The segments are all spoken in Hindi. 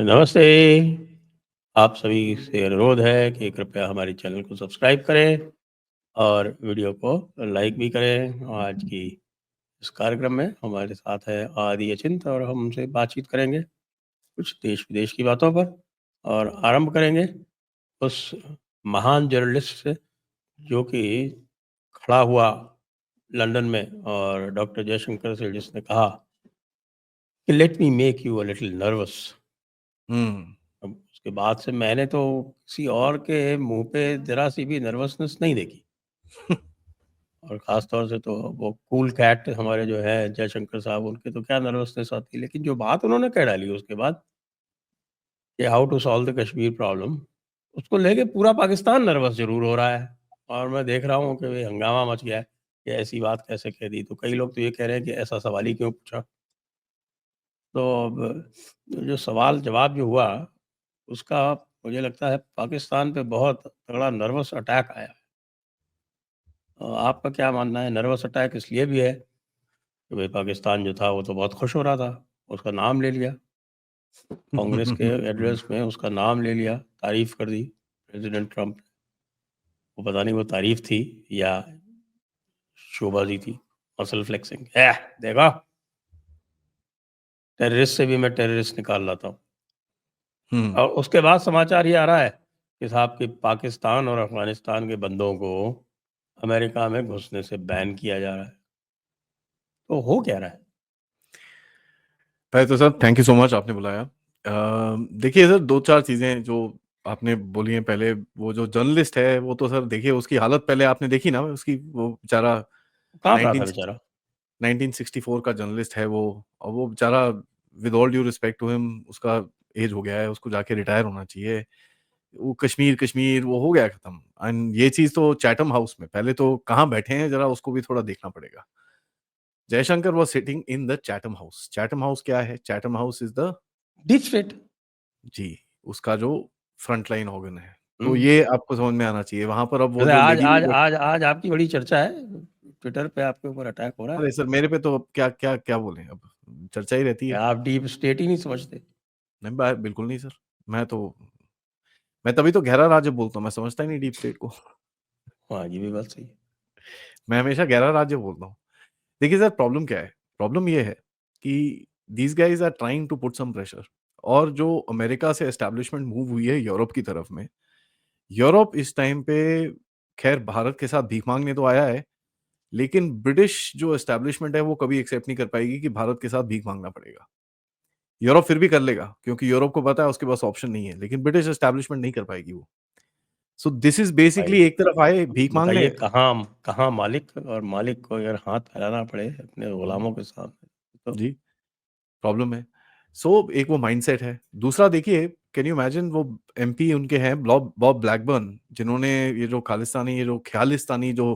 नमस्ते। आप सभी से अनुरोध है कि कृपया हमारे चैनल को सब्सक्राइब करें और वीडियो को लाइक भी करें। आज की इस कार्यक्रम में हमारे साथ है आदि अचिंत और हम उनसे बातचीत करेंगे कुछ देश-विदेश की बातों पर और आरंभ करेंगे उस महान जर्नलिस्ट से जो कि खड़ा हुआ लंदन में और डॉक्टर जयशंकर से जिसने कहा कि let me make you a little nervous. हुँ। अब उसके बाद से मैंने तो किसी और के मुँह पे ज़रा-सी भी नर्वसनेस नहीं देखी और ख़ास तौर से तो वो कूल कैट हमारे जो हैं जयशंकर साहब, उनके तो क्या नर्वसनेस आती है। लेकिन जो बात उन्होंने कह डाली उसके बाद कि how to solve the Kashmir problem, उसको लेके पूरा पाकिस्तान नर्वस ज़रूर हो रहा है और मैं देख रहा हूँ कि भई हंगामा मच गया है कि ऐसी बात कैसे कह दी। तो कई लोग तो ये कह रहे हैं कि ऐसा सवाल ही क्यों पूछा? तो अब जो सवाल-जवाब जो हुआ, उसका मुझे लगता है पाकिस्तान पे बहुत तगड़ा नर्वस अटैक आया है। आपका क्या मानना है नर्वस अटैक इसलिए भी है कि भई पाकिस्तान जो था वो तो बहुत खुश हो रहा था, उसका नाम ले लिया, कांग्रेस के एड्रेस में उसका नाम ले लिया, तारीफ़ कर दी प्रेज़िडेंट ट्रंप ने। वो पता नहीं वो तारीफ़ थी या शोबाज़ी थी, मसल फ्लेक्सिंग। देखा टेररिस्ट से भी मैं टेररिस्ट निकाल लाता हूँ। हुँ। और उसके बाद समाचार ये आ रहा है कि साहब कि पाकिस्तान और अफ़गानिस्तान के बंदों को अमेरिका में घुसने से बैन किया जा रहा है। तो हो क्या रहा है? पहले तो sir thank you so much आपने बुलाया। देखिए सर 2-4 चीज़ें जो आपने बोली हैं पहले, वो जो जर्नलिस्ट है वो तो सर देखिए उसकी हालत पहले आपने देखी ना उसकी, वो बेचारा काँप रहा था 19 बेचारा। 1964 का जर्नलिस्ट है वो, और वो बेचारा with all due respect to him उसका एज हो गया है, उसको जाके रिटायर होना चाहिए। वो कश्मीर, कश्मीर वो हो गया खत्म। एंड ये चीज़ तो चैथम हाउस में, पहले तो कहाँ बैठे हैं ज़रा उसको भी थोड़ा देखना पड़ेगा। Jaishankar was sitting in the Chatham House. Chatham House क्या है? Chatham House is the deep state. जी, उसका जो फ्रंट लाइन ऑर्गन है। हुँ। तो ये आपको समझ में आना चाहिए। वहाँ पर अब वो वैसे जो आज लेडी आज आज आज आपकी बड़ी चर्चा है, ट्विटर पे आपके ऊपर अटैक हो रहा है अरे सर मेरे पे तो अब क्या बोलें अब, चर्चा ही रहती कि है। आप डीप स्टेट ही नहीं समझते। नहीं बिल्कुल नहीं सर। मैं तो मैं तभी तो गहरा राज्य बोलता हूँ, मैं समझता ही नहीं डीप स्टेट को। हाँ, ये भी बात सही है। मैं हमेशा गहरा राज्य बोलता हूँ। देखिए सर प्रॉब्लम क्या है? प्रॉब्लम ये है कि these guys are trying to put some pressure, और जो अमेरिका से एस्टेब्लिशमेंट मूव हुई है यूरोप की तरफ में, यूरोप इस टाइम पे ख़ैर भारत के साथ भीख माँगने तो आया है, लेकिन ब्रिटिश जो एस्टेब्लिशमेंट है वो कभी एक्सेप्ट नहीं कर पाएगी कि भारत के साथ भीख माँगना पड़ेगा। यूरोप फिर भी कर लेगा क्योंकि यूरोप को पता है उसके पास ऑप्शन नहीं है, लेकिन ब्रिटिश एस्टेब्लिशमेंट नहीं कर पाएगी वो। सो दिस इज़ भाई, बेसिकली एक तरफ आए भीख माँगने। बताइए कहाँ कहाँ मालिक और मालिक को अगर हाथ फैलाना पड़े अपने हुँ, गुलामों के सामने, तो जी, प्रॉब्लम है। सो एक वो माइंडसेट है। दूसरा देखिए, कैन यू इमेजिन वो एमपी उनके हैं बॉब बॉब ब्लैकबर्न, जिन्होंने ये जो खालिस्तानी, ये जो ख़यालिस्तानी जो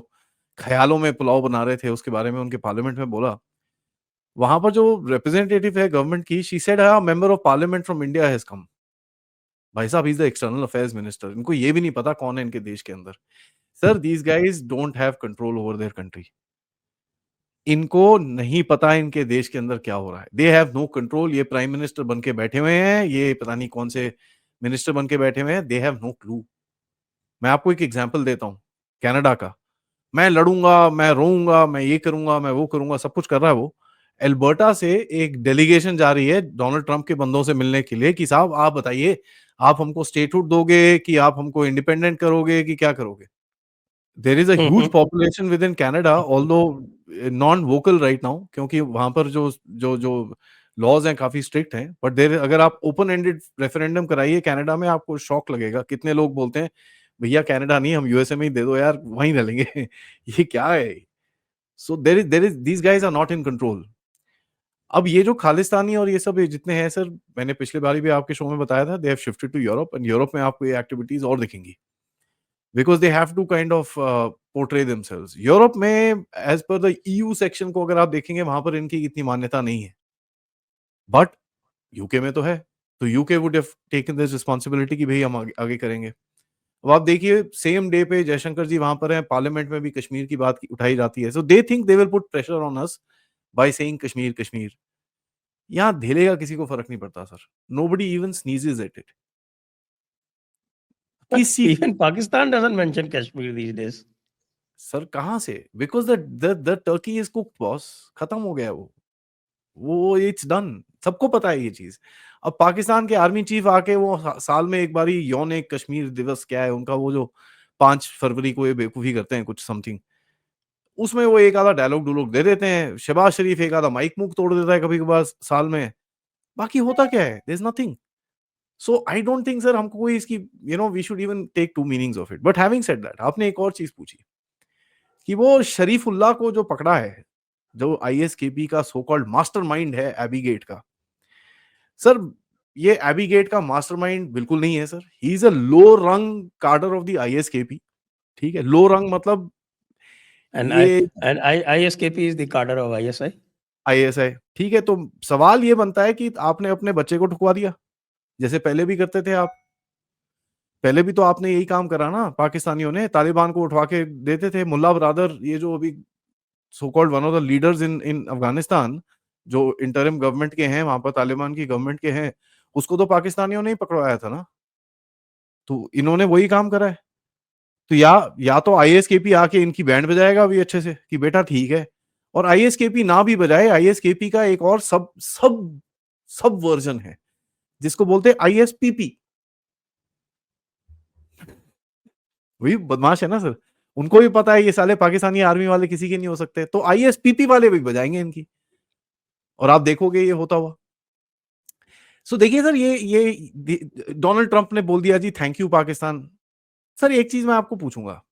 ख़यालों में पुलाव बना रहे थे उसके बारे में उनके पार्लियामेंट में बोला। वहाँ पर जो रिप्रेजेंटेटिव है गवर्नमेंट की, she said a member of parliament from India has come. भाई साहब he is the external affairs minister. इनको ये भी नहीं पता कौन है इनके देश के अंदर। Sir these guys don't have control over their country. इनको नहीं पता इनके देश के अंदर क्या हो रहा है। They have no control. ये प्राइम मिनिस्टर बन के बैठे हुए हैं, ये पता नहीं कौन से मिनिस्टर बन के बैठे हुए हैं, दे हैव नो क्लू। मैं आपको एक एग्ज़ाम्पल देता हूँ, कनाडा का। मैं लड़ूँगा, मैं रोऊँगा, मैं ये करूँगा, मैं वो करूँगा, सब कुछ कर रहा है वो। एल्बर्टा से एक डेलीगेशन जा रही है डोनाल्ड ट्रम्प के बंदों से मिलने के लिए कि साहब आप बताइए, आप हमको स्टेटहुड दोगे कि आप हमको इंडिपेंडेंट करोगे कि क्या करोगे? There is a hmm, huge hmm. Population within Canada although non vocal right now, क्योंकि वहाँ पर जो जो जो लॉज़ हैं काफ़ी स्ट्रिक्ट हैं। बट देयर अगर आप ओपन एंडेड रेफरेंडम कराइए कनाडा में, आपको शॉक लगेगा। कितने लोग बोलते हैं, भैया कनाडा नहीं हम यूएसए में ही दे दो यार, वहीं रह लेंगे। ये क्या है? So there is these guys are not in control. अब ये जो खालिस्तानी और ये सब ये जितने हैं सर, मैंने पिछली बारी भी आपके शो में बताया था, they have shifted to Europe, and Europe में आपको ये एक्टिविटीज़ और दिखेंगी। Because they have to kind of portray themselves. Europe में as per the EU section को अगर आप देखेंगे, वहाँ पर इनकी इतनी मान्यता नहीं है। बट यूके में तो है। तो UK would have taken this responsibility कि भई हम आगे आगे करेंगे। अब आप देखिए सेम डे पे जयशंकर जी वहाँ पर हैं, पार्लियामेंट में भी कश्मीर की बात की उठाई जाती है। So they think they will put pressure on us by saying Kashmir, Kashmir. यहाँ धेले का किसी को फर्क नहीं पड़ता sir, nobody even sneezes at it. किसी Even Pakistan doesn't mention Kashmir these days. Sir कहाँ से? Because the turkey is cooked boss, खत्म हो गया वो इट्स डन, सबको पता है ये चीज। अब पाकिस्तान के आर्मी चीफ आके वो साल में एक बारी यौन कश्मीर दिवस क्या है उनका, वो जो 5 फरवरी को ये बेवकूफी करते हैं कुछ समथिंग, उसमें वो एक आधा डायलॉग डूलॉग दे देते हैं, शहबाज शरीफ एक आधा माइक मुक तोड़ देता है कभी कभार साल में, बाकी होता क्या है? There is nothing. So I don't think sir हमको कोई इसकी we should even take two meanings of it. But having said that, आपने एक और चीज पूछी कि वो शरीफुल्लाह को जो पकड़ा है, जो आईएसकेपी का सो कॉल्ड मास्टरमाइंड है एबी गेट का, सर ये एबी गेट का मास्टरमाइंड बिल्कुल नहीं है सर। ही इज अ लो रंग कार्डर ऑफ द आईएसकेपी। ठीक है, लो रंग मतलब And ये ISKP is the cadre of ISI. ISI. ठीक है, तो सवाल ये बनता है कि आपने अपने बच्चे को ठुकवा दिया, जैसे पहले भी करते थे आप। पहले भी तो आपने यही काम करा ना, पाकिस्तानियों ने तालिबान को उठवा के देते थे। मुल्ला ब्रादर, ये जो अभी so called one of the leaders in in Afghanistan, जो इंटरिम गवर्नमेंट के हैं वहां पर, तालिबान की गवर्नमेंट के हैं, उसको तो पाकिस्तानियों ने ही पकड़वाया था ना। तो इन्होंने वही काम करा है। तो या तो आईएसकेपी आके इनकी बैंड बजाएगा अभी अच्छे से कि बेटा ठीक है, और आईएसकेपी ना भी बजाए, आईएसकेपी का एक और सब सब सब वर्जन है जिसको बोलते हैं आईएसपीपी। वही बदमाश है ना सर, उनको भी पता है ये साले पाकिस्तानी आर्मी वाले किसी के नहीं हो सकते, तो आईएसपीपी वाले भी बजाएंगे इनकी, और आप देखोगे ये होता हुआ। सो देखिए सर, ये डोनाल्ड ट्रंप ने बोल दिया जी थैंक यू पाकिस्तान। सर एक चीज मैं आपको पूछूंगा,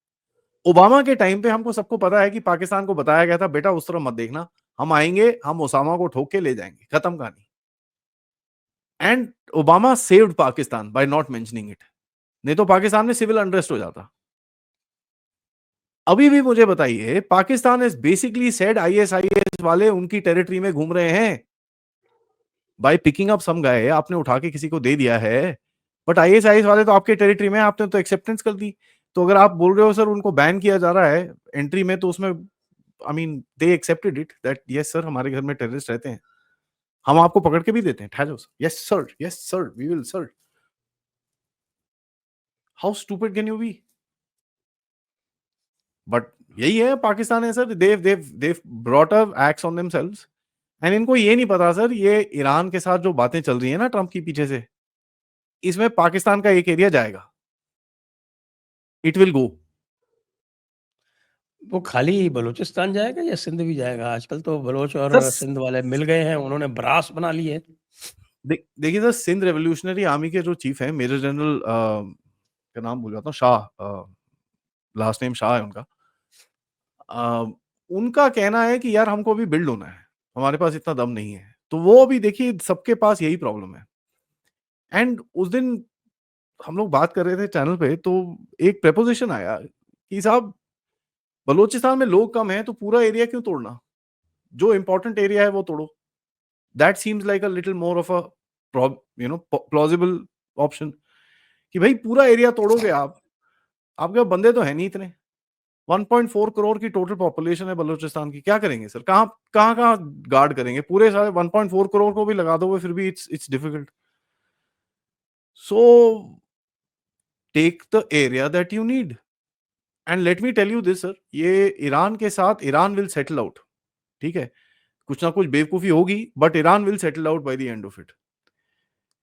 ओबामा के टाइम पे हमको सबको पता है कि पाकिस्तान को बताया गया था बेटा उस तरफ मत देखना, हम आएंगे, हम ओसामा को ठोक के ले जाएंगे, खत्म कहानी। And Obama saved Pakistan by not mentioning it, नहीं तो पाकिस्तान में सिविल अनरेस्ट हो जाता। अभी भी मुझे बताइए, Pakistan is basically said ISIS वाले उनकी टेरिटरी में घूम रहे हैं बाय पिकिंग अप सम गाय, आपने उठा के किसी को दे दिया है, बट आईएसआईएस वाले तो आपके टेरिटरी में, आपने तो एक्सेप्टेंस कर दी। तो अगर आप बोल रहे हो सर उनको बैन किया जा रहा है एंट्री में, तो उसमें I mean they accepted it that yes sir हमारे घर में टेररिस्ट रहते हैं, हम आपको पकड़ के भी देते हैं, ठहरो sir, yes sir we will sir. How stupid can you be? But यही है पाकिस्तान है sir, they've brought up acts on themselves. And इनको ये नहीं पता सर, ये ईरान के साथ जो बातें चल रही है ना ट्रंप की पीछे से, इसमें पाकिस्तान का एक एरिया जाएगा, इट विल गो। वो खाली बलूचिस्तान जाएगा या सिंध भी जाएगा? आजकल तो बलोच और सर सिंध वाले मिल गए हैं, उन्होंने ब्रास बना ली है। देखिए सर, सिंध रेवोल्यूशनरी आर्मी के जो चीफ हैं, मेजर जनरल का नाम भूल जाता हूँ, शाह, लास्ट नेम शाह है उनका। अ, उनका कहना है कि यार हमको अभी बिल्ड होना है, हमारे पास इतना दम नहीं है। तो वो भी देखिए सबके पास यही प्रॉब्लम है। एंड उस दिन हम लोग बात कर रहे थे चैनल पे, तो एक प्रपोजिशन आया कि साहब बलूचिस्तान में लोग कम हैं तो पूरा एरिया क्यों तोड़ना, जो इंपॉर्टेंट एरिया है वो तोड़ो। That seems like a little more of a plausible option, कि भाई पूरा एरिया तोड़ोगे आप, आपके पास बंदे तो है नहीं इतने, 1.4 करोड़ की टोटल पॉपुलेशन है बलूचिस्तान की, क्या करेंगे सर, कहाँ कहाँ कहाँ गार्ड करेंगे पूरे सारे 1.4 करोड़ को भी लगा दोगे फिर भी it's difficult. So take the area that you need. And let me tell you this sir, ये ईरान के साथ ईरान विल सेटल आउट, ठीक है, कुछ ना कुछ बेवकूफी होगी but Iran will settle out by the end of it.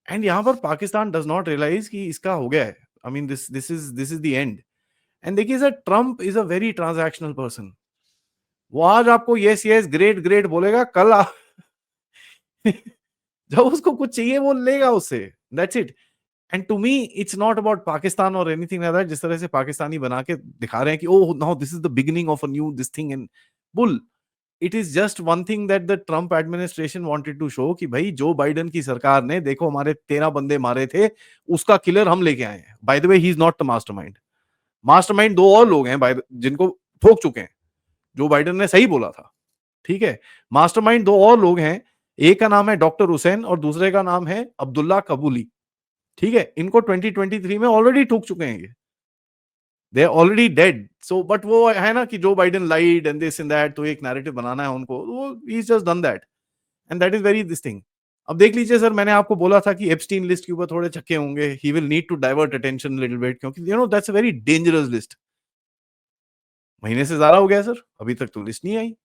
And यहां पर पाकिस्तान डज नॉट रियलाइज कि इसका हो गया है, I mean this is the end. And देखिए sir, Trump is a very transactional person. वो आज आपको यस यस ग्रेट ग्रेट बोलेगा, कल जब उसको कुछ चाहिए वो लेगा उससे, that's it. And to me it's not about Pakistan और एनीथिंग लाइक दैट, जिस तरह से पाकिस्तानी बना के दिखा रहे हैं कि oh now this is the beginning of a new this thing and bull. It is just one thing that the Trump administration wanted to show कि भाई जो बाइडेन की सरकार ने देखो हमारे 13 बंदे मारे थे, उसका किलर हम लेके आए हैं। By the way he is not the mastermind, mastermind दो और लोग हैं जिनको ठोक चुके हैं, जो बाइडेन ने सही बोला था, ठीक है। मास्टरमाइंड दो और लोग हैं, एक का नाम है डॉक्टर हुसैन और दूसरे का नाम है अब्दुल्ला कबूली, ठीक है। इनको 2023 में ऑलरेडी ठोक चुके हैं ये, they are already dead. So but वो है ना कि Joe Biden lied and this and that, तो एक नैरेटिव बनाना है उनको, वो ही just done that and that is very this thing. अब देख लीजिए सर, मैंने आपको बोला था कि एप्स्टीन लिस्ट के ऊपर थोड़े छक्के होंगे, he will need to divert attention little bit, क्योंकि that's a very dangerous list. महीने से ज्यादा हो गया सर, अभी तक तो लिस्ट नहीं आई।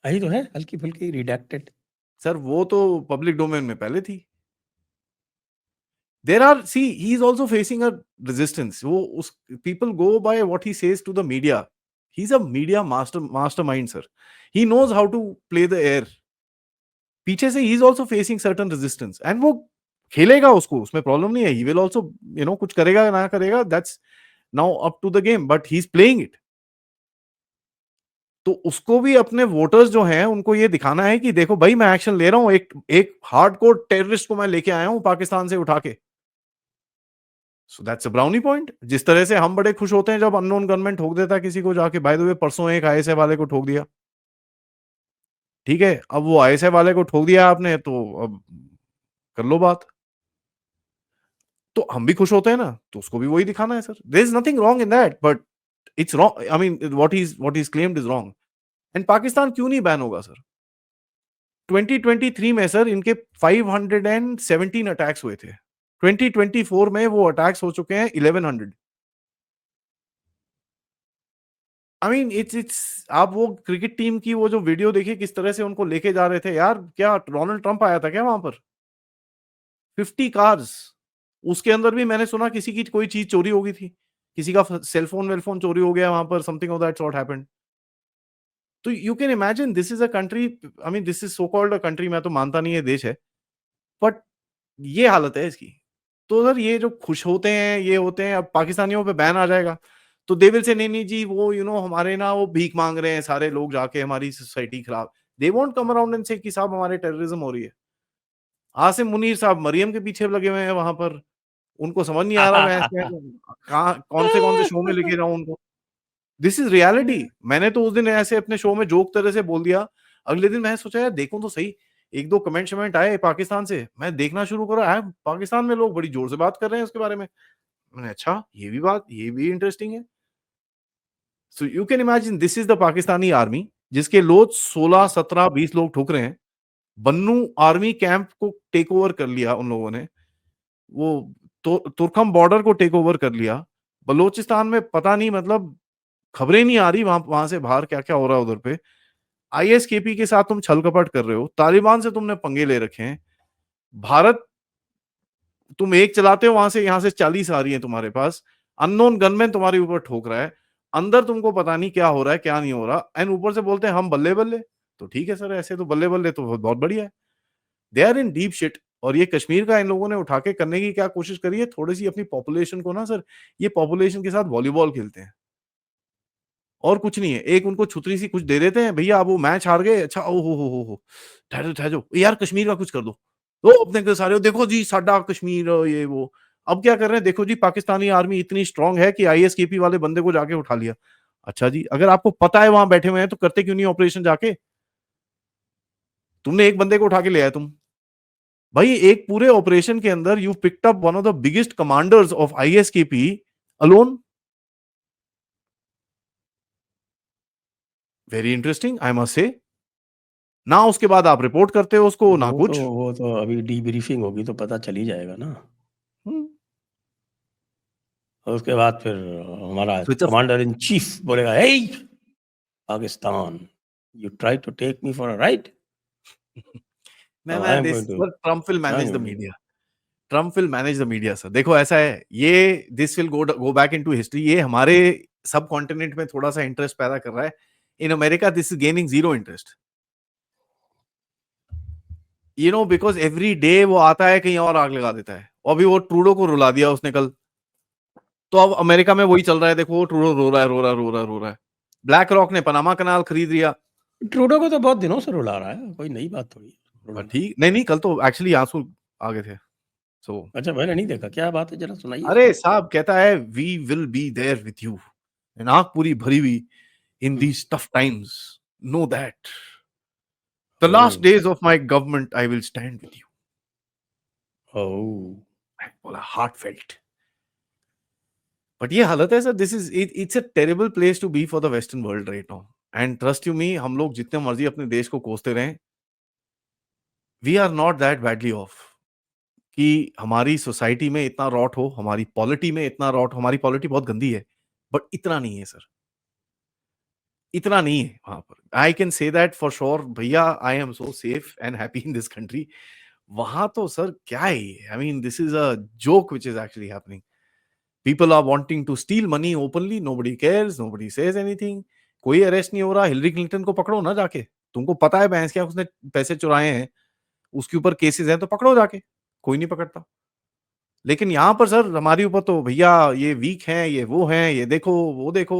आई तो है हल्की-फुल्की रिडैक्टेड। सर वो तो पब्लिक डोमेन में पहले थी। There are, see, he is also facing a resistance. वो उस people go by what he says to the media. He's a media mastermind, sir. He knows how to play the air. पीछे से he is also facing certain resistance, and वो खेलेगा, उसको उसमें प्रॉब्लम नहीं है। He will also, कुछ करेगा ना करेगा, that's now up to the game, but he's playing it. तो उसको भी अपने वोटर्स जो हैं उनको ये दिखाना है कि देखो भाई, मैं एक्शन ले रहा हूं, एक एक हार्डकोर टेररिस्ट को मैं लेके आया हूं पाकिस्तान से उठा के। So that's a brownie point. जिस तरह से हम बड़े खुश होते हैं जब अननोन गनमैन ठोक देता है किसी को जाके, बाय द वे परसों एक आईएसआई वाले को ठोक दिया, ठीक है, अब वो आईएसआई वाले को ठोक दिया आपने, तो अब कर लो बात। तो हम भी खुश होते हैं ना, तो उसको भी वही दिखाना है sir. There is nothing wrong in that, but it's wrong, I mean what is claimed is wrong. And Pakistan क्यों नहीं बैन होगा सर? 2023 में सर इनके 517 अटैक्स हुए थे, 2024 में वो अटैक्स हो चुके हैं 1100। आई मीन इट्स आप वो क्रिकेट टीम की वो जो वीडियो देखिए किस तरह से उनको लेके जा रहे थे यार। क्या डोनाल्ड ट्रंप आया था क्या वहां पर? 50 कार्स, उसके अंदर भी मैंने सुना किसी की कोई चीज चोरी हो गई थी, किसी का सेलफोन वेलफोन चोरी हो गया वहां पर, something of that sort happened. तो you can imagine this is a country, I mean this is so called a country, मैं तो मानता नहीं है देश है, बट ये हालत है इसकी। तो सर ये जो खुश होते हैं, ये होते हैं, अब पाकिस्तानियों पे बैन आ जाएगा तो दे विल से नहीं नहीं जी, वो हमारे ना वो भीख मांग रहे हैं सारे लोग जाके, हमारी सोसाइटी खराब। They won't come around and से कि साहब हमारे टेररिज्म हो रही है। आसिम मुनीर साहब मरियम के पीछे लगे हुए हैं वहां पर, उनको समझ नहीं आ रहा मैं कहाँ कौन से शो में लेके जाऊं उनको। This is reality. मैंने तो उस दिन ऐसे अपने शो में जोक तरह से बोल दिया, अगले दिन मैंने सोचा यार देखूं तो सही, एक दो कमेंट शमेंट आए पाकिस्तान से, मैं देखना शुरू करा है, पाकिस्तान में लोग बड़ी जोर से बात कर रहे हैं उसके बारे में। मैंने अच्छा, ये भी इंटरेस्टिंग है। So you can imagine this is the Pakistani army, जिसके लोग 16 17 20 लोग ठुक रहे हैं। बन्नू आर्मी कैंप को टेक ओवर कर लिया उन लोगों ने, वो तुर्कम बॉर्डर को टेक ओवर कर लिया। बलोचिस्तान में पता नहीं, मतलब खबरें नहीं आ रही वहां वहां से बाहर क्या क्या हो रहा है उधर पे। आईएसकेपी के साथ तुम छल कपट कर रहे हो, तालिबान से तुमने पंगे ले रखे हैं। भारत, तुम एक चलाते हो वहां से, यहां से 40 आ रही है तुम्हारे पास। अननोन गनमैन तुम्हारे ऊपर ठोक रहा है, अंदर तुमको पता नहीं क्या हो रहा है क्या नहीं हो रहा, एंड ऊपर से बोलते हैं हम बल्ले बल्ले। तो ठीक है सर, ऐसे तो बल्ले बल्ले तो बहुत बहुत बढ़िया है। They are in deep shit. और ये कश्मीर का इन लोगों ने उठा के करने की क्या कोशिश करी है, थोड़ी सी अपनी पॉपुलेशन को ना सर, ये पॉपुलेशन के साथ वॉलीबॉल खेलते हैं और कुछ नहीं है। एक उनको छुतरी सी कुछ दे देते हैं, भैया आप वो मैच हार गए, अच्छा ओ हो, ठहरो ठहरो यार, कश्मीर का कुछ कर दो। तो अपने के सारे देखो जी साडा कश्मीर, ये वो। अब क्या कर रहे हैं, देखो जी पाकिस्तानी आर्मी इतनी स्ट्रांग है कि आईएसकेपी वाले बंदे को जाके उठा लिया। अच्छा जी, अगर आपको पता है वहां बैठे हुए हैं तो करते क्यों नहीं ऑपरेशन जाके? तुमने एक बंदे को उठा के ले आया तुम, भाई एक पूरे ऑपरेशन के अंदर you picked up one of the biggest commanders of ISKP alone. Very interesting I must say. ना उसके बाद आप रिपोर्ट करते हो उसको, ना कुछ। वो तो अभी डीब्रीफिंग होगी तो पता चल ही जाएगा ना। और उसके बाद फिर हमारा switch off. Commander in chief बोलेगा, hey Pakistan, you try to take me for a ride, now I मैं am this going to sir, Trump will I am manage the going to media. Trump will manage the media sir. देखो ऐसा है, ये this will go back into history. ये हमारे सब कॉन्टिनेंट में थोड़ा सा इंटरेस्ट पैदा कर रहा है। In America this is gaining zero interest, because every day वो आता है कहीं और आग लगा देता है। और अभी वो ट्रूडो को रुला दिया उसने कल, तो अब अमेरिका में वही चल रहा है। देखो वो ट्रूडो रो रहा है, रो रहा है, रो रहा है, रो रहा है। ब्लैक रॉक ने पनामा कनाल खरीद लिया। ट्रूडो को तो बहुत दिनों से रुला रहा है, कोई नई बात थोड़ी है रुलाना। ठीक नहीं नहीं, कल तो एक्चुअली आंसू आ गए थे। सो अच्छा, मैंने नहीं देखा, क्या बात है, जरा सुनाइए। अरे साहब कहता है we will be there with you, आंख पूरी भरी हुई, in hmm, these tough times, know that the last oh days of my government I will stand with you. Oh बोला हार्ट फेल्ट। बट ये हालत है sir, this is it's a terrible place to be for the western world right now. And trust you me, हम लोग जितने मर्जी अपने देश को कोसते रहें, we are not that badly off कि हमारी सोसाइटी में इतना रॉट हो, हमारी पॉलिटी में इतना रॉट, हमारी पॉलिटी बहुत गंदी है, बट इतना नहीं है सर, इतना नहीं है वहां पर। I can say that for sure भैया, I am so safe and happy in this country. वहां तो सर क्या है ये, I mean this is a joke which is actually happening. People are wanting to steal money openly, nobody cares, nobody says anything. कोई अरेस्ट नहीं हो रहा। हिलरी क्लिंटन को पकड़ो ना जाके, तुमको पता है भैंस क्या उसने पैसे चुराए हैं, उसके ऊपर केसेस हैं, तो पकड़ो जाके, कोई नहीं पकड़ता। लेकिन यहाँ पर सर हमारे ऊपर तो भैया ये वीक हैं, ये वो हैं, ये देखो वो देखो।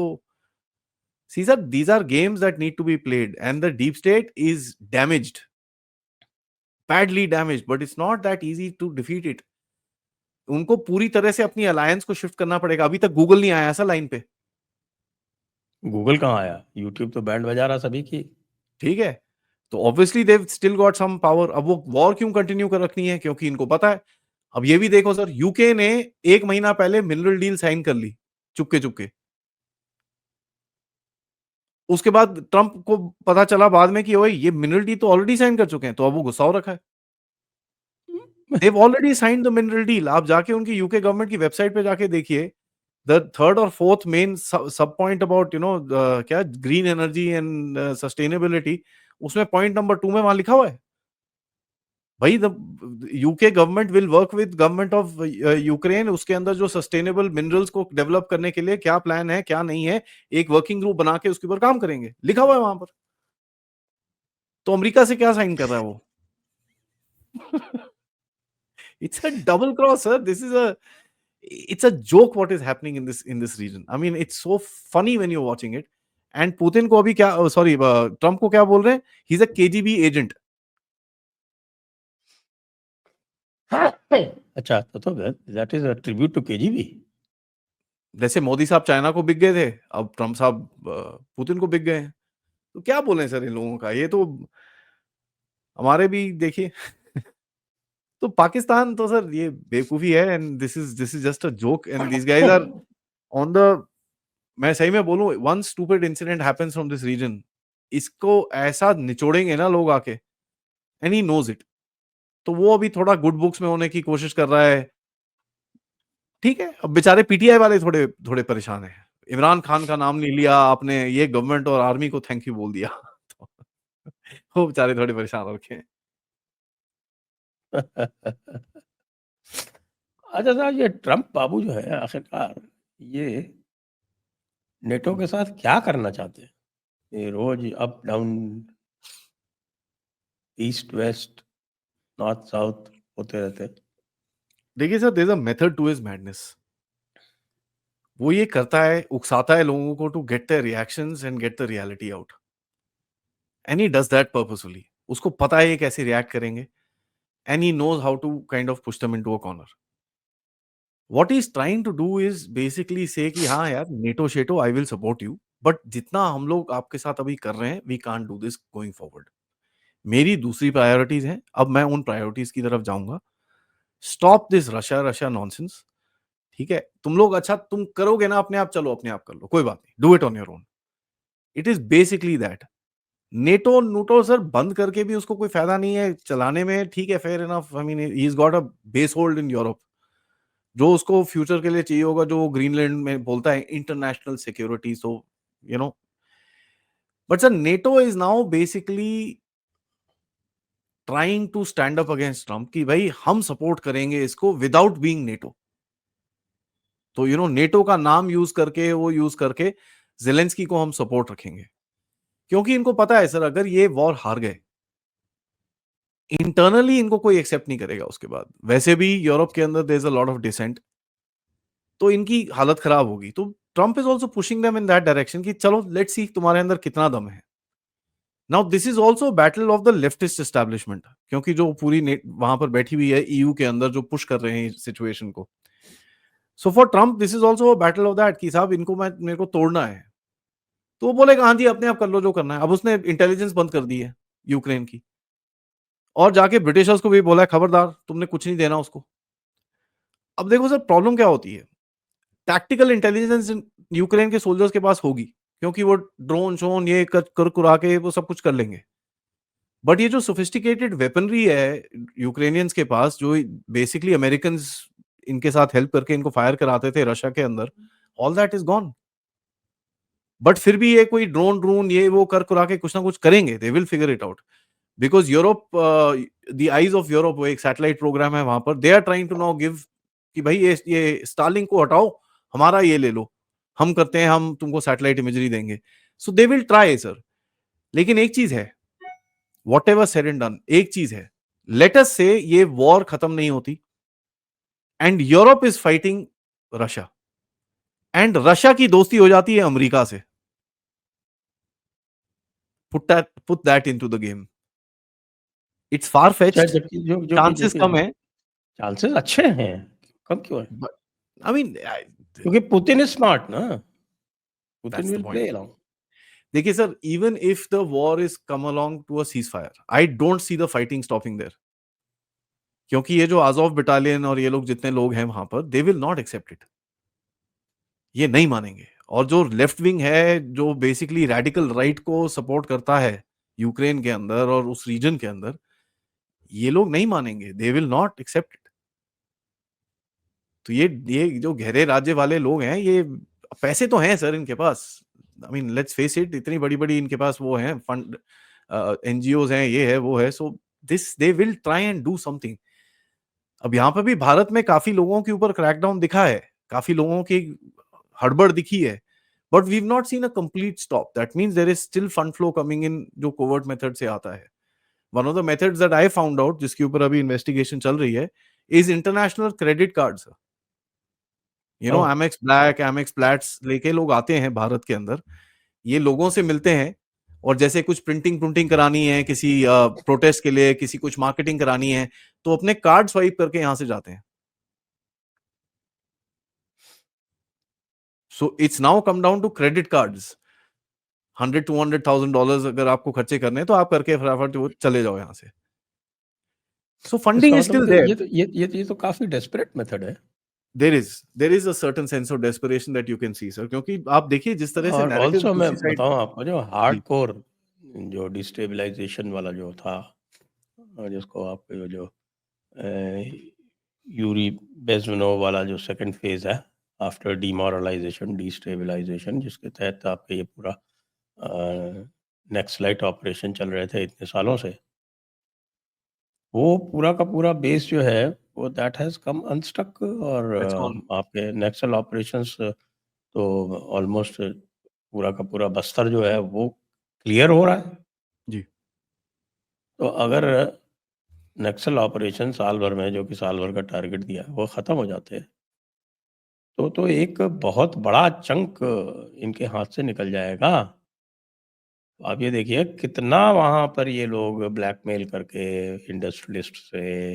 सी sir, these are games that need to be played and the deep state is damaged, badly damaged, but it's not that easy to defeat it. उनको पूरी तरह से अपनी अलायंस को शिफ्ट करना पड़ेगा। अभी तक गूगल नहीं आया ऐसा लाइन पे, गूगल कहाँ आया, यूट्यूब तो बैंड बजा रहा सभी की। ठीक है? तो ऑब्वियसली देव स्टिल गॉट सम पावर। अब वो वॉर क्यों कंटिन्यू कर रखनी है? क्योंकि इनको पता है। अब ये भी देखो सर, यूके ने 1 महीना पहले मिनरल डील साइन कर ली, चुपके चुपके। उसके बाद ट्रंप को पता चला बाद में कि ओए ये मिनरल डील तो ऑलरेडी साइन कर चुके हैं, तो अब वो गुस्सा हो रखा है। They've already signed the mineral deal. आप जाके उनकी यूके गवर्नमेंट की वेबसाइट पे जाके देखिए, the third or fourth main सब पॉइंट अबाउट क्या ग्रीन एनर्जी एंड सस्टेनेबिलिटी, उसमें पॉइंट नंबर 2 में वहां लिखा हुआ है भाई, the UK government will work with government of Ukraine. उसके अंदर जो सस्टेनेबल मिनरल्स को डेवलप करने के लिए क्या प्लान है, क्या नहीं है, एक वर्किंग ग्रुप बना के उसके ऊपर काम करेंगे, लिखा हुआ है वहां पर। तो अमेरिका से क्या साइन कर रहा है वो? It's a double cross, sir. It's a joke what is happening in this region. I mean, it's so funny when you're watching it. And Putin को अभी क्या, सॉरी, ट्रम्प को क्या बोल रहे हैं? He's a KGB agent. अच्छा, तो that is a tribute to KGB. जैसे मोदी साहब चाइना को बिक गए थे, अब ट्रम्प साहब पुतिन को बिक गए हैं। तो क्या बोले सर इन लोगों का? ये तो हमारे भी देखिए। तो पाकिस्तान तो सर ये बेवकूफी है, and this is just a joke, and this guys are on the, मैं सही में बोलूं, one stupid incident happens from this region, इसको ऐसा निचोड़ेंगे ना लोग आके, एंड ही नोज इट। तो वो अभी थोड़ा गुड बुक्स में होने की कोशिश कर रहा है, ठीक है? अब बेचारे पीटीआई वाले थोड़े थोड़े परेशान हैं। इमरान खान का नाम नहीं लिया आपने, ये गवर्नमेंट और आर्मी को थैंक यू बोल दिया। तो वो बेचारे थोड़े परेशान हो रखे हैं। अच्छा साहब, ये ट्रम्प बाबू जो है आखिरकार ये नेटो के साथ क्या करना चाहते हैं? ये रोज up down, east west, north south होते रहते हैं। देखिए sir, there is a method to his madness. वो ये करता है, उकसाता है लोगों को to get the reactions and get the reality out, and he does that purposefully. उसको पता है ये कैसे रिएक्ट करेंगे, and he knows how to kind of push them into a corner. What he is trying to do is basically say कि हाँ यार, नेटो शेटो, I will support you, but जितना हम लोग आपके साथ अभी कर रहे हैं, we can't do this going forward. मेरी दूसरी प्रायोरिटीज हैं, अब मैं उन प्रायोरिटीज की तरफ जाऊंगा। Stop this Russia Russia nonsense, ठीक है? तुम लोग अच्छा तुम करोगे ना अपने आप, चलो अपने आप कर लो, कोई बात नहीं, do it on your own. It is basically that. NATO नूटो सर बंद करके भी उसको कोई फायदा नहीं है चलाने में, ठीक है, fair enough. I mean he is got a base hold in Europe, जो उसको फ्यूचर के लिए चाहिए होगा, जो वो ग्रीनलैंड में बोलता है international security, so you know. But sir NATO is now basically trying to stand up against Trump कि भाई हम सपोर्ट करेंगे इसको विदाउट बीइंग नेटो। तो नेटो का नाम यूज करके, वो यूज करके जेलेंस्की को हम सपोर्ट रखेंगे, क्योंकि इनको पता है सर, अगर ये वॉर हार गए, इंटरनली इनको कोई एक्सेप्ट नहीं करेगा उसके बाद। वैसे भी यूरोप के अंदर there is a lot of dissent, तो इनकी हालत खराब होगी। तो Trump is also pushing them in that direction कि चलो लेट्स सी तुम्हारे अंदर कितना दम है। Now this is also battle of the leftist establishment, क्योंकि जो पूरी वहां पर बैठी हुई है ईयू के अंदर, जो पुश कर रहे हैं सिचुएशन को। So for Trump this is also battle of that कि साहब इनको मेरे को तोड़ना है। तो वो बोलेगा हाँ जी, अपने आप कर लो जो करना है। अब उसने इंटेलिजेंस बंद कर दी है यूक्रेन की, और जाके ब्रिटिशर्स को भी बोला है खबरदार तुमने कुछ नहीं देना उसको। अब देखो सर, प्रॉब्लम क्या होती है, टैक्टिकल इंटेलिजेंस यूक्रेन के सोल्जर्स के पास होगी, क्योंकि वो ड्रोन शोन ये कर कुरा के वो सब कुछ कर लेंगे। बट ये जो सोफिस्टिकेटेड वेपनरी है यूक्रेनियंस के पास, जो बेसिकली अमेरिकन इनके साथ हेल्प करके इनको फायर कराते थे रशिया के अंदर, all that is gone. But फिर भी ये कोई ड्रोन ड्रोन ये वो कर कुरा के कुछ ना कुछ करेंगे, they will figure it out. Because Europe, the eyes of Europe, वो एक सैटेलाइट प्रोग्राम है वहां पर, they are trying to now give कि भाई ये स्टारलिंक को हटाओ, हमारा ये ले लो, हम करते हैं, हम तुमको सैटेलाइट इमेजरी देंगे। सो दे विल ट्राई सर। लेकिन एक चीज है, what ever said and done, एक चीज है, लेटस से ये वॉर खत्म नहीं होती and Europe is fighting Russia and Russia की दोस्ती हो जाती है अमेरिका से। Put that into the game. It's far fetched, जबकि जो जो कि जो चांसेस कि कम है, चांसेस अच्छे हैं, कम क्यों है? बट आई मीन क्योंकि पुतिन इज स्मार्ट ना, Putin that's the will point. Play along. देखिए sir, even if the war is come along to a ceasefire, I don't see the fighting stopping there, क्योंकि ये जो आजोव बटालियन और ये लोग जितने लोग हैं वहां पर, they will not accept it, ये नहीं मानेंगे। और जो लेफ्ट विंग है, जो बेसिकली रेडिकल राइट को सपोर्ट करता है यूक्रेन के अंदर और उस रीजन के अंदर, ये लोग नहीं मानेंगे, they will not accept it. तो ये जो गहरे राज्य वाले लोग हैं, ये पैसे तो हैं सर इनके पास, I mean let's face it, इतनी बड़ी बड़ी इनके पास वो हैं फंड, एनजीओज हैं, ये है वो है, so this they will try and do something. अब यहाँ पर भी भारत में काफी लोगों के ऊपर क्रैकडाउन दिखा है, काफी लोगों की हड़बड़ दिखी है, but we have not seen a complete stop. That means there is still fund flow coming in, जो कोवर्ट मेथड से आता है। One of the methods that I found out, जिसके ऊपर अभी इन्वेस्टिगेशन चल रही है, is international credit cards. You know, oh! Amex black, Amex plats लेके लोग आते हैं भारत के अंदर, ये लोगों से मिलते हैं, और जैसे कुछ प्रिंटिंग प्रिंटिंग करानी है किसी प्रोटेस्ट के लिए, किसी कुछ मार्केटिंग करानी है, तो अपने कार्ड स्वाइप करके यहां से जाते हैं। So it's now come down to credit cards. 100-200,000 dollars अगर आपको खर्चे करने हैं, तो आप करके फटाफट वो चले जाओ यहाँ से। सो फंडिंग इसका इज मतलब स्टिल तो देयर। ये तो काफ़ी डेस्परेट मेथड है। There is a certain sense of desperation that you can see sir, क्योंकि आप देखिए जिस तरह से और नैरेटिव ऑल्सो मैं दूसरी साइड। बताऊँ आपको, जो जी। हार्डकोर जो डिस्टेबलाइज़ेशन वाला जो था, जिसको आपके जो अ, यूरी बेज़मेनोव वाला जो सेकंड फेज़ है, आफ्टर डिमोरलाइज़ेशन, डिस्टेबलाइज़ेशन, जिसके तहत आपका ये पूरा नक्सलाइट ऑपरेशन चल रहे थे इतने सालों से, वो पूरा का पूरा बेस जो है, वो दैट हैज़ कम अनस्टक। और दैट्स गॉन। आपके नक्सल ऑपरेशंस तो ऑलमोस्ट पूरा का पूरा बस्तर जो है वो क्लियर हो रहा है। जी। तो अगर नक्सल ऑपरेशन साल भर में, जो कि साल भर का टारगेट दिया है, वो ख़त्म हो जाते हैं, तो एक बहुत बड़ा चंक इनके हाथ से निकल जाएगा। आप ये देखिए कितना वहाँ पर ये लोग ब्लैकमेल करके इंडस्ट्रियलिस्ट से,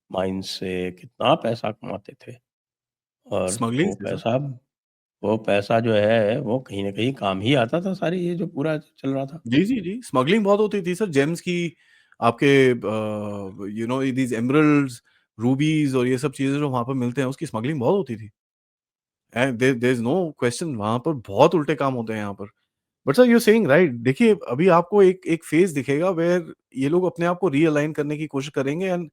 माइंस से कितना पैसा कमाते थे। और स्मगलिंग से सर। वो पैसा जो है वो कहीं न कहीं काम ही आता था, सारी ये जो पूरा चल रहा था। जी, जी, जी, स्मगलिंग बहुत होती थी सर, जेम्स की, आपके you know these emeralds, rubies और ये सब चीज़ें जो वहाँ पर मिलते हैं, उसकी स्मगलिंग बहुत होती थी। And there is no question, वहाँ पर बहुत उल्टे काम होते हैं यहाँ पर। But sir you are saying right, देखिए अभी आपको एक एक फेज़ दिखेगा वेयर ये लोग अपने आप को रीअलाइन करने की कोशिश करेंगे, एंड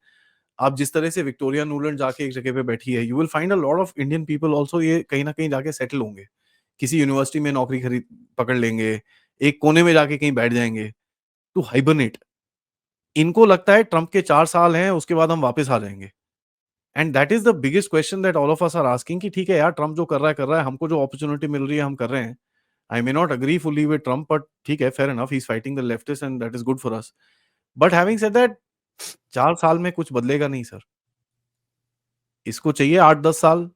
आप जिस तरह से विक्टोरिया नुलैंड जाके एक जगह पे बैठी है, you will find a lot of Indian people also, ये कहीं न कहीं जाके सेटल होंगे। किसी यूनिवर्सिटी में नौकरी खरीद पकड़ लेंगे, एक कोने में जाके कहीं बैठ जाएँगे, टू हाइबरनेट। इनको लगता है ट्रम्प के 4 साल हैं, उसके बाद हम वापस आ जाएँगे। And that is the biggest question that all of us are asking कि ठीक है यार, ट्रम्प जो कर रहा है, हमको जो अपॉर्च्युनिटी मिल रही है, हम कर रहे हैं। I may not agree fully with Trump, but ठीक है, fair enough, he is fighting the leftist and that is good for us. But having said that, 4 साल में कुछ बदलेगा नहीं सर। इसको चाहिए 8-10 साल,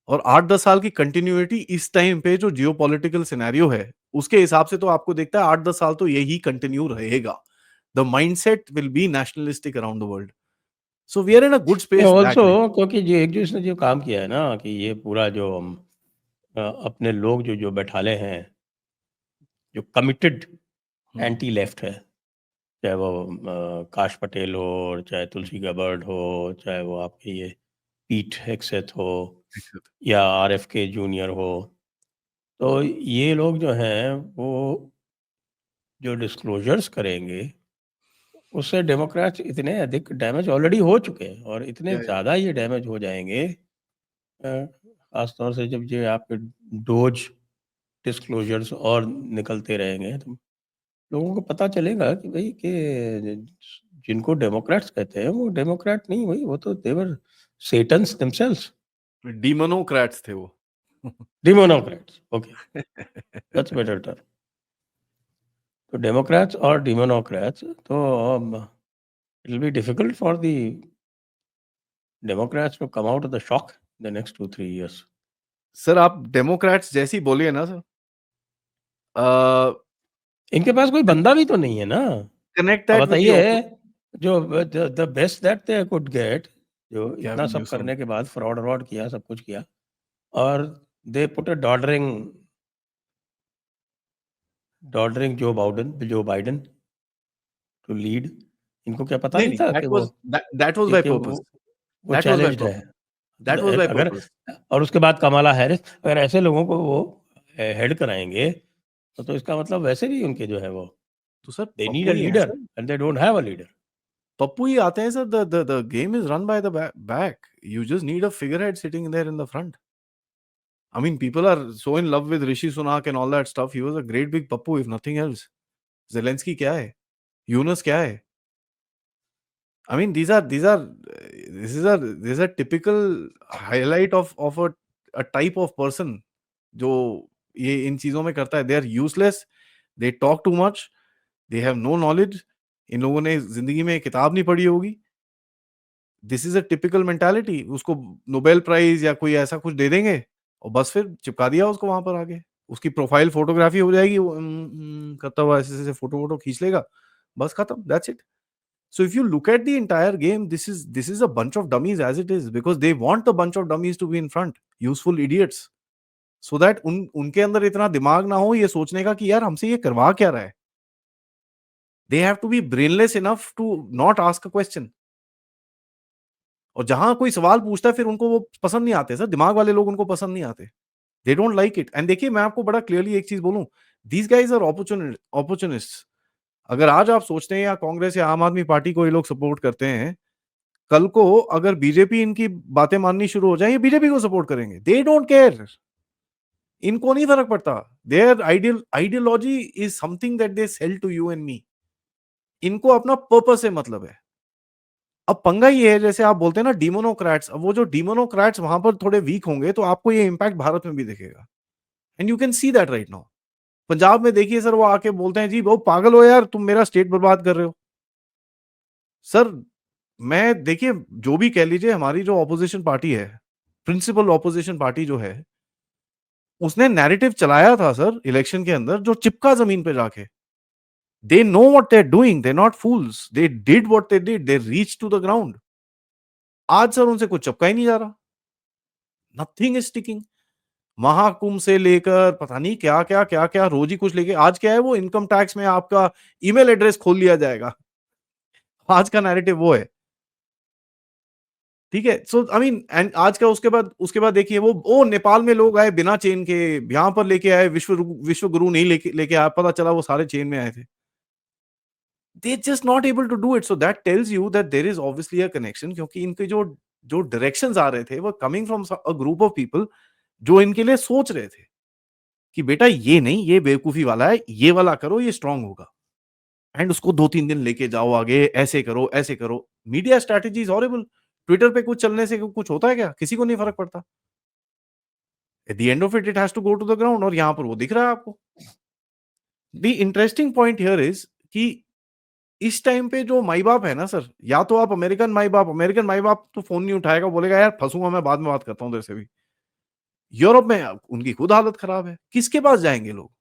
और 8-10 साल की कंटिन्यूइटी इस टाइम पे जो जियोपॉलिटिकल सिनेरियो है, उसके हिसाब से तो आपको दिखता है 8-10 साल तो यही कंटिन्यू रहेगा। The mindset will be nationalistic around the world. So we are in a good space that also way. क्योंकि ये एक जो इसने जो काम किया है ना, कि ये पूरा जो अपने लोग जो जो बैठाले हैं, जो कमिटेड हुँ, एंटी लेफ्ट है, चाहे वो काश पटेल हो, और चाहे तुलसी गबर्ड हो, चाहे वो आपके ये पीट हेग्सेथ हो, एक्सेप्ट। या आरएफके जूनियर हो, तो ये लोग जो हैं वो जो डिस्क्लोजर्स करेंगे, उससे डेमोक्रेट्स इतने अधिक डैमेज ऑलरेडी हो चुके हैं और इतने या ज़्यादा ये डैमेज हो जाएंगे, खास तौर से जब ये आपके डोज डिस्क्लोजर्स और निकलते रहेंगे तो लोगों को पता चलेगा कि भाई कि जिनको डेमोक्रेट्स कहते हैं वो डेमोक्रेट नहीं, भाई वो तो देवर सेटन्स देमसेल्व्स, डीमोनोक्रेट्स थे वो। Demonocrats. Okay, that's better term. तो डेमोक्रेट्स और डिमोनोक्रेट्स, तो it will be difficult for the democrats to come out of the shock the next 2-3 years। Sir आप डेमोक्रेट्स जैसी बोलिए ना सर, इनके पास कोई बंदा भी तो नहीं है ना। कनेक्ट अब दैट विद बताइए, जो the best that they could get, जो इतना केविन सब न्यूसम। करने के बाद फ्रॉड व्रॉड किया, सब कुछ किया, और दे पुट अ डॉडरिंग जो बाइडन टू लीड। इनको क्या पता नहीं नहीं नहीं, था कि वो दैट वाज बाय कि पर्पस, वो दैट वाज बाय चैलेंज्ड है। पर्पस, दैट वाज बाय अगर, पर्पस। और उसके बाद कमाला हैरिस, अगर ऐसे लोगों को वो हेड कराएंगे तो इसका मतलब वैसे भी उनके जो है वो, तो sir they need Pappu a ही है leader sir, and they don't have a leader. Pappu ही आते हैं sir. The game is run by the back, you just need a figure head sitting there in the front. I mean, people are so in love with Rishi Sunak and all that stuff. He was a great big pappu, if nothing else. Zelensky क्या है? Yunus क्या है? I mean, this is a typical highlight of a type of person जो ये इन चीजों में करता है. They are useless. They talk too much. They have no knowledge. इन लोगों ने जिंदगी में किताब नहीं पढ़ी होगी. This is a typical mentality. उसको नोबेल प्राइज या कोई ऐसा कुछ दे देंगे और बस फिर चिपका दिया उसको वहां पर आगे. उसकी प्रोफाइल फोटोग्राफी हो जाएगी, वो करता हुआ ऐसे ऐसे फोटो वोटो खींच लेगा, बस खत्म, that's it. So if you look at the entire game, this is a bunch of dummies as it is, because they want a bunch of dummies to be in front, useful idiots, so that उनके अंदर इतना दिमाग ना हो ये सोचने का कि यार हमसे ये करवा क्या रहा है. They have to be brainless enough to not ask a question. और जहां कोई सवाल पूछता है फिर उनको वो पसंद नहीं आते सर, दिमाग वाले लोग उनको पसंद नहीं आते. They don't like it. And देखिए मैं आपको बड़ा क्लियरली एक चीज बोलूं, दीज गाइज आर अपॉर्चुनिस्ट. अगर आज आप सोचते हैं या कांग्रेस या आम आदमी पार्टी को ये लोग सपोर्ट करते हैं, कल को अगर बीजेपी इनकी बातें माननी शुरू हो जाए, ये बीजेपी को सपोर्ट करेंगे. दे डोंट केयर, इनको नहीं फर्क पड़ता. Their ideology is something that they sell to you and me. इनको अपना पर्पस से मतलब है. अब पंगा ये है, जैसे आप बोलते हैं ना डीमोनोक्रेट्स, अब वो जो डीमोनोक्रेट्स वहां पर थोड़े वीक होंगे तो आपको ये इंपैक्ट भारत में भी दिखेगा. And you can see that right now. Punjab में देखिए सर, वो आके बोलते हैं जी वो पागल हो यार, तुम मेरा स्टेट बर्बाद कर रहे हो. सर मैं देखिए जो भी कह लीजिए, हमारी जो ऑपोजिशन पार्टी है, प्रिंसिपल ऑपोजिशन पार्टी जो है, उसने नैरेटिव चलाया था सर इलेक्शन के अंदर जो चिपका जमीन पे जाके. They know what they are doing, they not fools, they did what they did, they reach to the ground. आज सर उनसे कुछ चिपका ही नहीं जा रहा. Nothing is sticking. महाकुंभ से लेकर पता नहीं क्या क्या क्या क्या रोज ही कुछ लेके, आज क्या है वो इनकम टैक्स में आपका ईमेल एड्रेस खोल लिया जाएगा. आज का नैरेटिव वो है. ठीक है. सो आई मीन एंड आज का उसके बाद देखिए वो नेपाल में लोग आए बिना चेन के, यहां पर लेके आए विश्व गुरु नहीं लेके लेके आए, पता चला वो सारे चेन में आए थे. They just not able to do it. So that tells you that there is obviously a connection, क्योंकि इनके जो जो डायरेक्शंस आ रहे थे वो coming from a group of people जो इनके लिए सोच रहे थे कि बेटा ये नहीं, ये बेवकूफी वाला है, ये वाला करो, ये स्ट्रांग होगा. एंड उसको 2-3 दिन लेके जाओ आगे, ऐसे करो ऐसे करो. Media strategy is horrible. Twitter पे कुछ चलने से कुछ होता है क्या? किसी को नहीं फर्क पड़ता. At the end of it has to go to the ground, और यहां पर वो दिख रहा है आपको. The interesting point here is कि इस टाइम पे जो माई बाप है ना सर, या तो आप अमेरिकन माई बाप तो फोन नहीं उठाएगा, बोलेगा यार फंसूंगा मैं, बाद में बात करता हूं तेरे से भी. यूरोप में उनकी खुद हालत खराब है, किसके पास जाएंगे लोग?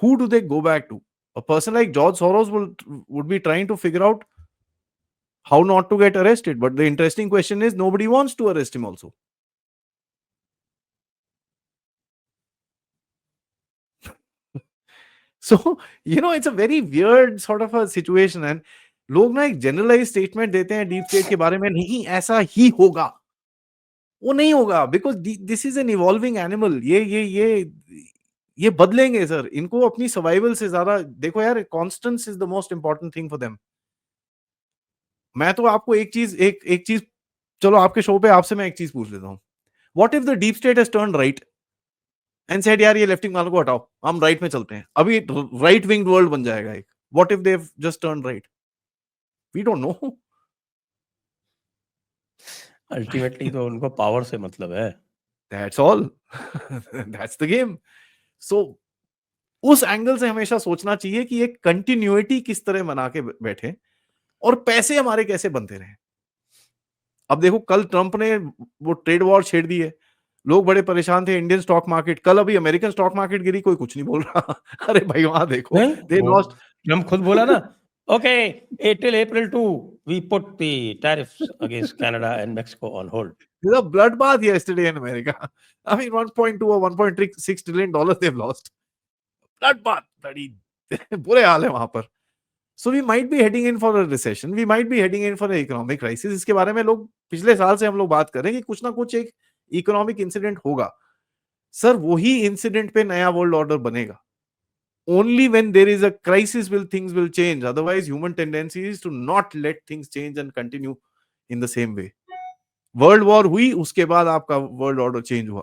Who do they go back to? A person like George Soros would be trying to figure out how not to get arrested, but the interesting question is nobody wants to arrest him also. So it's a very weird sort of a situation. And लोग ना एक जनरलाइज स्टेटमेंट देते हैं डीप स्टेट के बारे में, नहीं ऐसा ही होगा, वो नहीं होगा, because this is an evolving animal. ये बदलेंगे सर. इनको अपनी सर्वाइवल से ज्यादा देखो यार, Constance is the most important thing for them. मैं तो आपको एक चीज चलो आपके शो पे आपसे मैं एक चीज पूछ लेता हूँ, what if the deep state has turn right and said यार ये लेफ्टिंग वालों को हटाओ, हम राइट में चलते हैं, अभी राइट विंग वर्ल्ड बन जाएगा एक, what if they just turn right, we don't know. Ultimately तो उनको पावर से मतलब है। That's all, that's the game. So उस एंगल से हमेशा सोचना चाहिए कि एक कंटिन्यूटी किस तरह बना के बैठे और पैसे हमारे कैसे बनते रहे। अब देखो कल ट्रंप ने वो ट्रेड वॉर छेड़ दी है, लोग बड़े परेशान थे, इंडियन स्टॉक मार्केट, कल अभी अमेरिकन स्टॉक मार्केट गिरी, कोई कुछ नहीं बोल रहा। अरे भाई वहां देखो, नहीं, दे वो लॉस्ट। ट्रम्प खुद बोला ना, okay till April 2 we put the tariffs against Canada and Mexico on hold. There's a bloodbath yesterday in America. I mean, 1.2 or 1.6 trillion dollars they've lost. Bloodbath, bloody बुरे हाल है वहां पर। So we might be heading in for a recession. We might be heading in for an economic crisis. इसके बारे में लोग पिछले साल से हम लोग बात कर रहे हैं कि कुछ ना कुछ एक इकोनॉमिक इंसिडेंट होगा। सर वही इंसिडेंट पे नया वर्ल्ड ऑर्डर बनेगा। Only when there is a crisis will things will change. Otherwise, human tendency is to not let things change and continue in the same way. World war हुई, उसके बाद आपका वर्ल्ड ऑर्डर चेंज हुआ,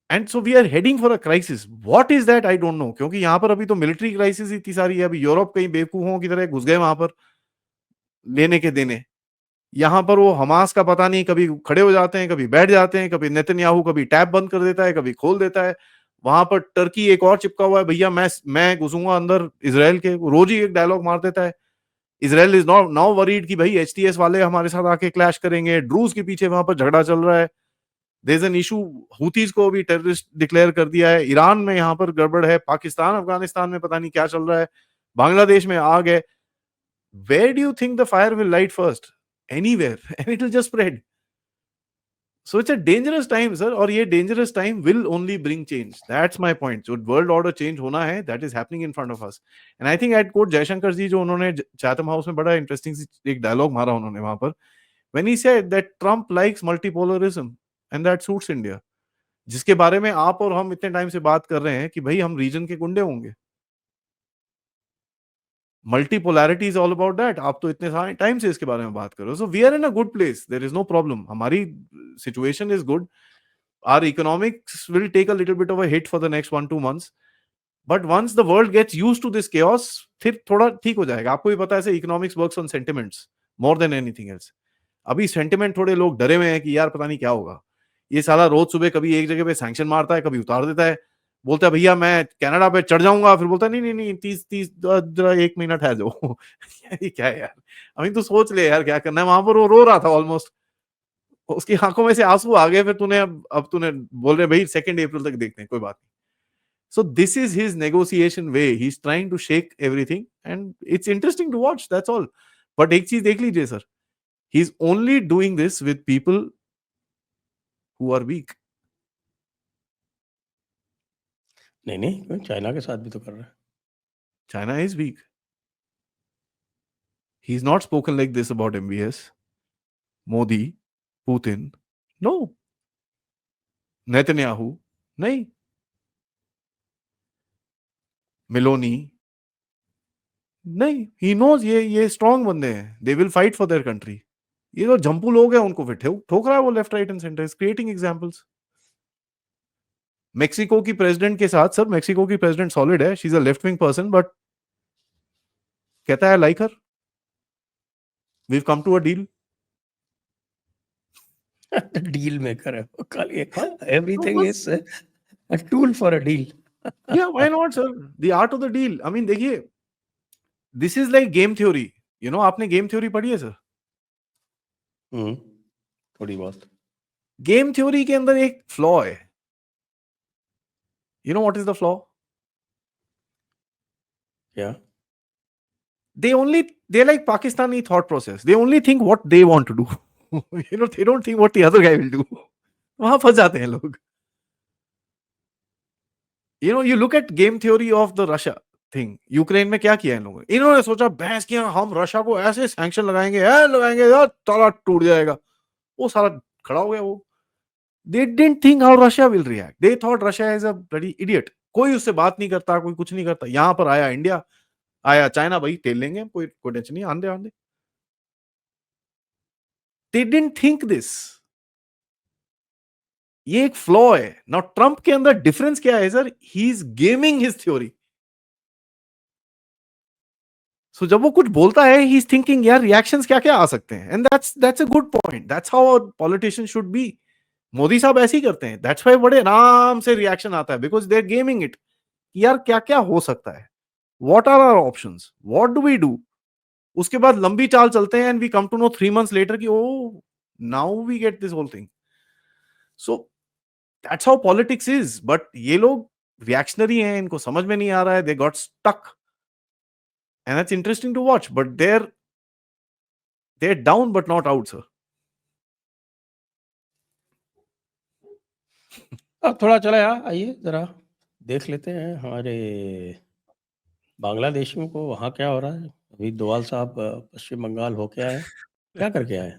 and so we are heading for a crisis. What is that I don't know, क्योंकि यहां पर अभी तो मिलिट्री क्राइसिस इतनी सारी है, अभी यूरोप कहीं बेवकूफों की तरह घुस गए वहां पर लेने के देने। यहां पर वो हमास का पता नहीं, कभी खड़े हो जाते हैं, कभी बैठ जाते हैं, कभी नेतन्याहू कभी टैब बंद कर देता है, कभी खोल देता है। वहां पर टर्की एक और चिपका हुआ है, भैया मैं घुसूंगा अंदर इसराइल के, रोज ही एक डायलॉग मार देता है। इसराइल इज नाउ वरीड कि भाई एचटीएस वाले हमारे साथ आके क्लैश करेंगे, ड्रूज के पीछे वहां पर झगड़ा चल रहा है। There is an issue, Houthis को भी टेररिस्ट डिक्लेयर कर दिया है, ईरान में यहाँ पर गड़बड़ है, पाकिस्तान अफगानिस्तान में पता नहीं क्या चल रहा है, बांग्लादेश में आग है। Where do you think the fire will light first? Anywhere, and it will just spread. So it's a dangerous time sir, और ये dangerous time will only bring change. That's my point. जो वर्ल्ड ऑर्डर चेंज होना है, that is happening in front of us. And I think at court Jaishankar ji, जो उन्होंने चैथम हाउस में बड़ा इंटरेस्टिंग एक डायलॉग मारा उन्होंने वहां पर, when he said that Trump likes multipolarism and that suits India, जिसके बारे में आप और हम इतने टाइम से बात कर रहे हैं कि भाई हम रीजन के गुंडे होंगे। Multipolarity is all about that. आप तो इतने सारे टाइम से इसके बारे में बात कर रहे हो। So we are in a good place, there is no problem, हमारी situation is good. Our economics will take a little bit of a hit for the next 1-2 months, but once the world gets used to this chaos, फिर थोड़ा ठीक हो जाएगा। आपको भी पता है, ऐसे economics works on sentiments more than anything else. अभी सेंटिमेंट थोड़े लोग डरे हुए हैं कि यार पता नहीं क्या होगा। ये साला रोज सुबह कभी एक जगह पे सैंक्शन मारता है, कभी उतार देता है, बोलता है भैया मैं कनाडा पे चढ़ जाऊंगा, फिर बोलता है नहीं नहीं नहीं, 30 जरा 1 महीना ठहर जाओ। ये क्या है यार, अभी तो सोच ले यार क्या करना है। वहां पर वो रो रहा था ऑलमोस्ट, उसकी आंखों में से आंसू आ गए, फिर तूने अब तूने बोल रहे भाई 2 अप्रैल तक देखते हैं, कोई बात नहीं। So this is his negotiation way. He's trying to shake everything, and it's interesting to watch. That's all. But एक चीज देख लीजिए sir, he's only doing this with people who are weak. नहीं नहीं, चाइना के साथ भी तो कर रहा है। China is weak. He's not spoken like this about MBS, Modi, Putin. No. Netanyahu. नहीं. Meloni. नहीं. He knows ये strong बंदे हैं. They will fight for their country. ये जो जंपू लोग हैं उनको फिर ठोक रहा है वो left right and centre, is creating examples. Mexico की प्रेसिडेंट के साथ, सर मेक्सिको की प्रेसिडेंट सॉलिड है, she is a left wing person, but कहता है like her, we come to a deal. Deal maker है वो, खाली हाँ, तो एवरीथिंग बस is a tool for a deal. या why not sir, the art of the deal. I mean देखिए, this is like game theory. You know, आपने गेम थ्योरी पढ़ी है सर? थोड़ी बहुत। गेम थ्योरी के अंदर एक फ्लॉ है। You know what is the flaw? क्या? they like Pakistani thought process. They only think what they want to do. You know, they don't think what the other guy will do. वहां फंस जाते हैं लोग। You know, you look at game theory of the Russia thing. Ukraine में क्या किया इन लोगों ने? इन्होंने सोचा भैंस किया, हम रशिया को ऐसे सैंक्शन लगाएंगे यार ताला टूट जाएगा। वो सारा खड़ा हो गया वो। They didn't think how Russia will react. They thought Russia is a bloody idiot. कोई उससे बात नहीं करता, कोई कुछ नहीं करता। यहाँ पर आया इंडिया, आया चाइना भाई तेल लेंगे, कोई कोई टेंशन नहीं, आंदे आंदे। They didn't think this. ये एक फ्लॉ है। नाउ ट्रंप के अंदर डिफरेंस क्या है sir? He is gaming his theory. So जब वो कुछ बोलता है, ही इज थिंकिंग यार रिएक्शंस क्या क्या आ सकते हैं, and that's a good point, that's how a politician should be. Modi साहब ऐसे ही करते हैं, दैट्स व्हाई बड़े आराम से रिएक्शन आता है, because they are gaming it. यार क्या क्या हो सकता है, what are our options, what do we do. उसके बाद लंबी चाल चलते हैं, and we come to know 3 months later कि oh now we get this whole thing. So that's how politics is. But ये लोग रिएक्शनरी हैं, इनको समझ में नहीं आ रहा है, they got stuck, and that's interesting to watch. But they're down but not out, sir. अब थोड़ा चला यार, आइए जरा देख लेते हैं हमारे बांग्लादेशियों को वहाँ क्या हो रहा है। अभी दोवाल साहब पश्चिम बंगाल होके आए, क्या करके आए?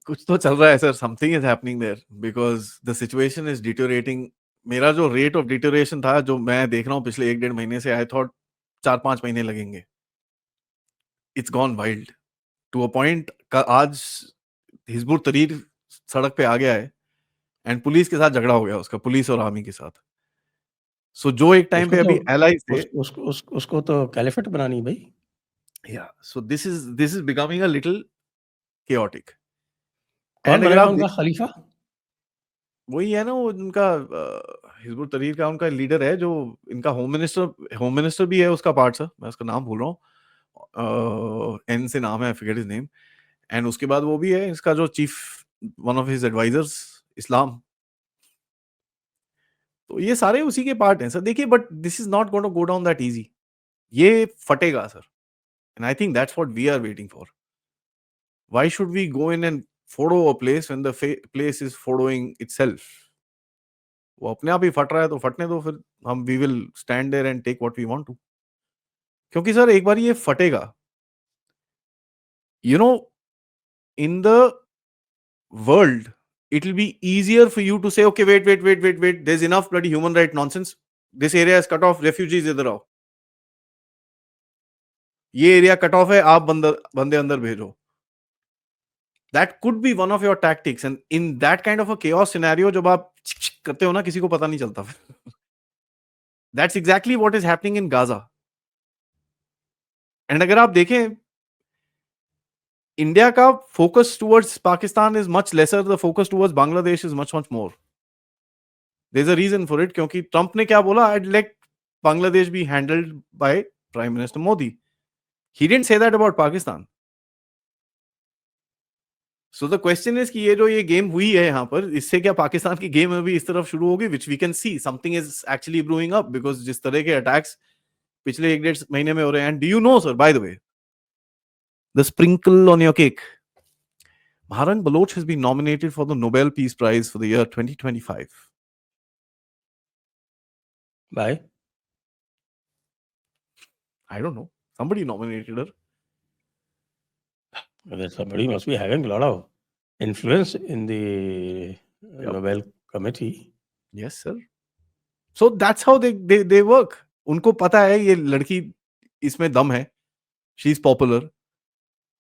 कुछ तो चल रहा है sir, something is happening there, because the situation is deteriorating. मेरा जो रेट ऑफ डिटोरेशन था, जो मैं देख रहा हूँ पिछले 1-1.5 महीने से, आई थॉट 4-5 महीने लगेंगे। It's gone wild to a point का आज हिजबुल तहरीर सड़क पे आ गया है, एंड पुलिस के साथ झगड़ा हो गया उसका, पुलिस और आर्मी के साथ। सो जो एक टाइम उसको पे तो अभी एलाइज थे, उसको तो कैलिफेट बनानी भाई। या so this is becoming a little chaotic. कौन एंड अगर बनेगा आप उनका खलीफा? वही है ना, वो उनका हिजबुल तहरीर का उनका लीडर है, जो इनका होम मिनिस्टर भी है, उसका पार्ट सर, मैं उसका नाम भूल रहा हूँ, एन से नाम है, I forget his name. And उसके बाद वो भी है इसका जो chief, one of his advisers, Islam. तो ये सारे उसी के पार्ट हैं सर। देखिए, but this is not going to go down that easy. ये फटेगा sir, and I think that's what we are waiting for. Why should we go in and फोड़ो a place when the place is फोड़ोइंग इटसेल्फ? वो अपने आप ही फट रहा है तो फटने दो, फिर हम we will stand there and take what we want to. क्योंकि सर एक बार ये फटेगा, you know, in the world it will be easier for you to say, okay, wait, there's enough bloody human right nonsense, this area is cut off, refugees इधर आओ, ये एरिया कट ऑफ है, आप बंदे अंदर भेजो। that could be one of your tactics, and in that kind of a chaos scenario, जब आप करते हो ना, किसी को पता नहीं चलता। that's exactly what is happening in Gaza. And अगर आप देखें, इंडिया का focus towards Pakistan is much lesser, the focus towards Bangladesh is much more. There is a reason for it, क्योंकि ट्रंप ने क्या बोला, I let Bangladesh be handled by prime minister Modi. He didn't say that about Pakistan. So the question is कि ये गेम हुई है यहाँ पर, इससे क्या पाकिस्तान की गेम अभी इस तरफ शुरू होगी, which we can see something is actually brewing up, because जिस तरह के अटैक्स पिछले 1-1.5 महीने में हो रहे हैं। And do you know sir, by the way, the sprinkle on your cake, Maharang Baloch has been nominated for the Nobel Peace Prize for the year 2025. भाई I don't know. Somebody nominated her. somebody must be having a lot of influence in the Yep. Nobel committee. Yes, sir. So that's how they work. उनको पता है ये लड़की इसमें दम है, शी इज पॉपुलर,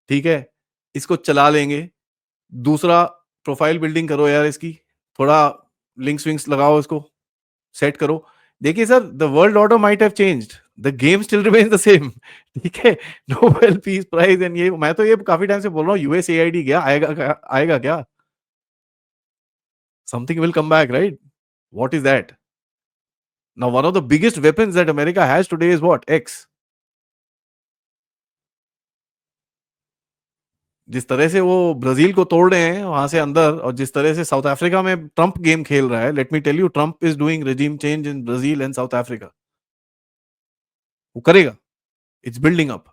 ठीक है, इसको चला लेंगे। दूसरा, प्रोफाइल बिल्डिंग करो यार इसकी, थोड़ा लिंक्स विंक्स लगाओ, इसको सेट करो। देखिए sir, the world order might have changed, the game still remains the same, ठीक है। नोबेल पीस प्राइज एंड ये, मैं तो ये काफी टाइम से बोल रहा हूँ, यूएसएआईडी गया, आएगा क्या? Something will come back, right? What is that? Now one of the biggest weapons that America has today is what? X. जिस तरह से वो ब्राजील को तोड़ रहे हैं वहां से अंदर, और जिस तरह से साउथ अफ्रीका में ट्रंप गेम खेल रहा है, let me tell you, Trump is doing regime change in Brazil and South Africa. वो करेगा, it's building up.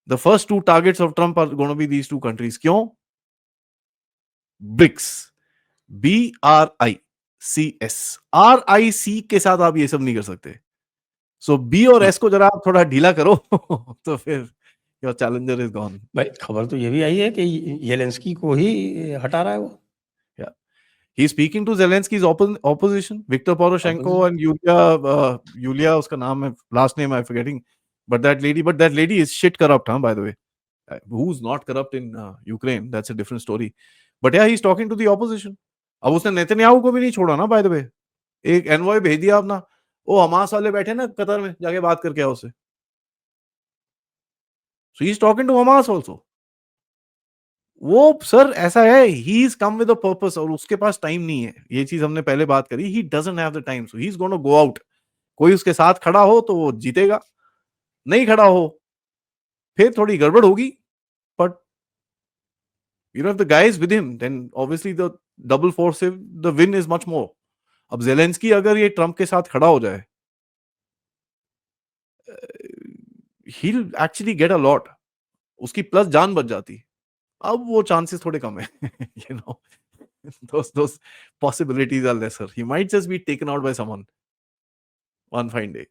The first two targets of Trump are going to be these two countries. क्यों? ब्रिक्स, BRICS, RIC के साथ आप ये सब नहीं कर सकते। सो बी और एस को जरा आप थोड़ा ढीला करो तो फिर योर चैलेंजर इज गॉन। भाई खबर तो ये भी आई है कि येलेंस्की को ही हटा रहा है वो। He's speaking to Zelensky's opposition, Viktor Poroshenko and Yulia, उसका नाम है, last name I'm forgetting, but that lady is shit corrupt, huh, by the way. Who's not corrupt in Ukraine? That's a different story. But yeah, he's talking to the opposition. अब उसने नेतन्याहू को भी नहीं छोड़ा ना, by the way. एक एनवॉय भेज दिया अपना, वो हमास वाले बैठे ना कतर में, जाके बात करके आओ उससे. So he's talking to Hamas also. वो सर ऐसा है, he is come with a purpose, और उसके पास टाइम नहीं है. ये चीज हमने पहले बात करी. He doesn't have the time, so he is gonna go out. कोई उसके साथ खड़ा हो तो वो जीतेगा, नहीं खड़ा हो फिर थोड़ी गड़बड़ होगी. But you know if the guys with him, then obviously the double force, the win is much more. अब जेलेंस्की अगर ये ट्रंप के साथ खड़ा हो जाए, he will actually get a lot. उसकी प्लस जान बच जाती. अब वो चांसेस थोड़े कम है. You know, those possibilities are lesser. He might just be taken out by someone one fine day.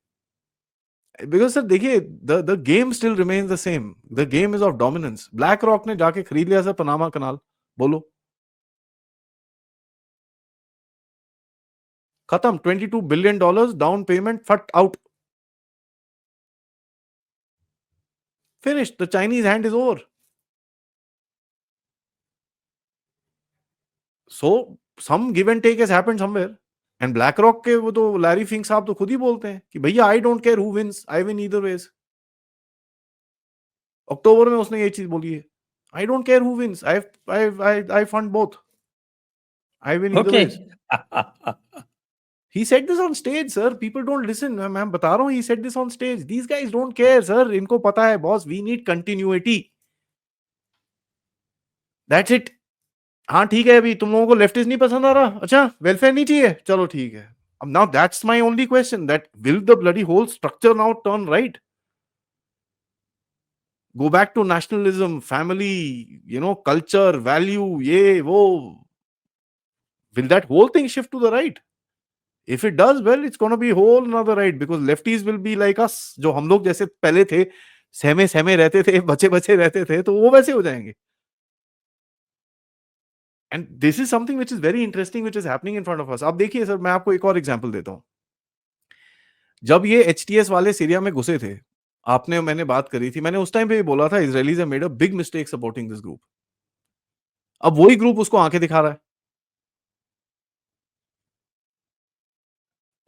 Because sir देखिए, the game still remains the same. The game is of dominance. Black rock ने जाके खरीद लिया सर पनामा कनाल. बोलो, खत्म. $22 billion डाउन पेमेंट, फट out, finished. The Chinese hand is over. So some give and take has happened somewhere. And black rock के वो तो लैरी फिंक साहब तो खुद ही बोलते हैं कि भैया I don't care who wins, I win either ways. अक्टूबर में उसने ये चीज बोली है, I don't care who wins, I fund both, I win either Okay. Ways. He said this on stage, sir. People don't listen. मैं बता रहा हूँ, he said this on stage. These guys don't care, sir. इनको पता है, boss, we need continuity. That's it. हाँ ठीक है, अभी तुम लोगों को लेफ्टिस्ट नहीं पसंद आ रहा, अच्छा वेलफेयर नहीं चाहिए, चलो ठीक है. अब now that's my only question, that will the bloody whole structure now turn right? Go back to nationalism, family, you know, culture, value, ये वो. Will that whole thing shift to the right? If it does, well, it's going to be whole another right, because lefties will be like us, जो हम लोग जैसे पहले थे, सहमे सहमे रहते थे, बचे बचे रहते थे, तो वो वैसे हो जाएंगे. And this is something which is very interesting, which is happening in front of अस. अब देखिए सर, मैं आपको एक और एग्जांपल देता हूं. जब ये एचटीएस वाले सीरिया में घुसे थे, आपने मैंने बात करी थी, मैंने उस टाइम पे भी बोला था, Israelis have made a big mistake supporting this group. अब वही ग्रुप उसको आंखें दिखा रहा है,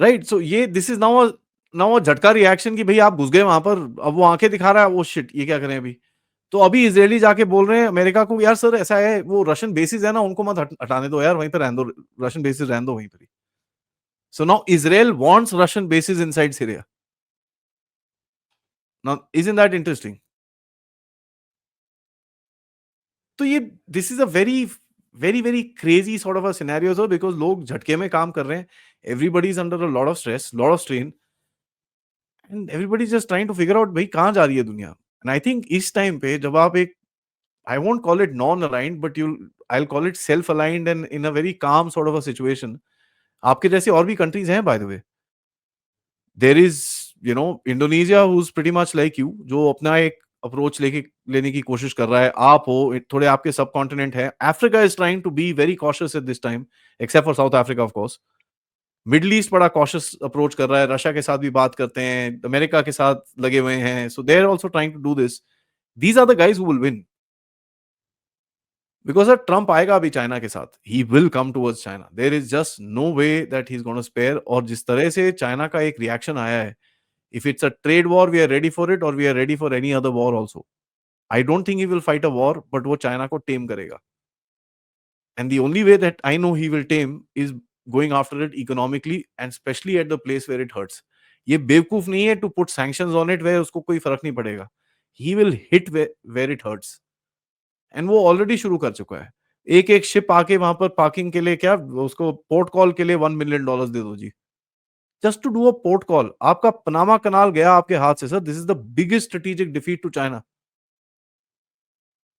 राइट? सो ये दिस इज नाउ झटका रिएक्शन कि भाई आप घुस गए वहां पर, अब वो आंखें दिखा रहा है, वो शिट ये क्या करें अभी. तो अभी इजरायली जाके बोल रहे हैं अमेरिका को, यार सर ऐसा है, वो रशियन बेसिस है ना, उनको मत हटाने दो यार, वहीं पर रहने दो, रशियन बेसिस रहने दो वहीं पर. So now Israel wants Russian bases inside Syria. Now isn't that interesting? तो ये this is a very very very crazy sort of a scenario sir, because लोग झटके में काम कर रहे हैं. Everybody is under a lot of stress, lot of strain, and everybody just trying to figure out भाई कहाँ जा रही है दुनिया. एंड आई थिंक इस टाइम पे जब आप एक, I won't call it non-aligned, but I'll call it self-aligned and in a very calm sort of a situation. आपके जैसे और भी countries हैं by the way. There is, you know, Indonesia who's pretty much like you, जो अपना एक approach लेने की कोशिश कर रहा है. आप हो, थोड़े आपके subcontinent है. Africa is trying to be very cautious at this time, except for South Africa of course. Middle East बड़ा cautious approach कर रहा है. रशिया के साथ भी बात करते हैं, अमेरिका के साथ लगे हुए हैं. So they're also trying to do this. These are the guys who will win. Because sir Trump आएगा अभी चाइना के साथ, he will come towards China, there is just no way that he is gonna spare. और जिस तरह से चाइना का एक रिएक्शन आया है, if it's a trade war we are ready for it, और we are ready for any other war also. I don't think he will fight a war, but वो चाइना को टेम करेगा. And the only way that I know he will tame is going after it economically, and specially at the place where it hurts. ये बेवकूफ नहीं है to put sanctions on it where उसको कोई फर्क नहीं पड़ेगा. He will hit where it hurts, एंड वो ऑलरेडी शुरू कर चुका है. एक एक शिप आके वहां पर पार्किंग के लिए, क्या उसको पोर्ट कॉल के लिए $1 मिलियन दे दो जी, just to do a port call. आपका पनामा कनाल गया आपके हाथ से sir. This is the biggest strategic defeat to China.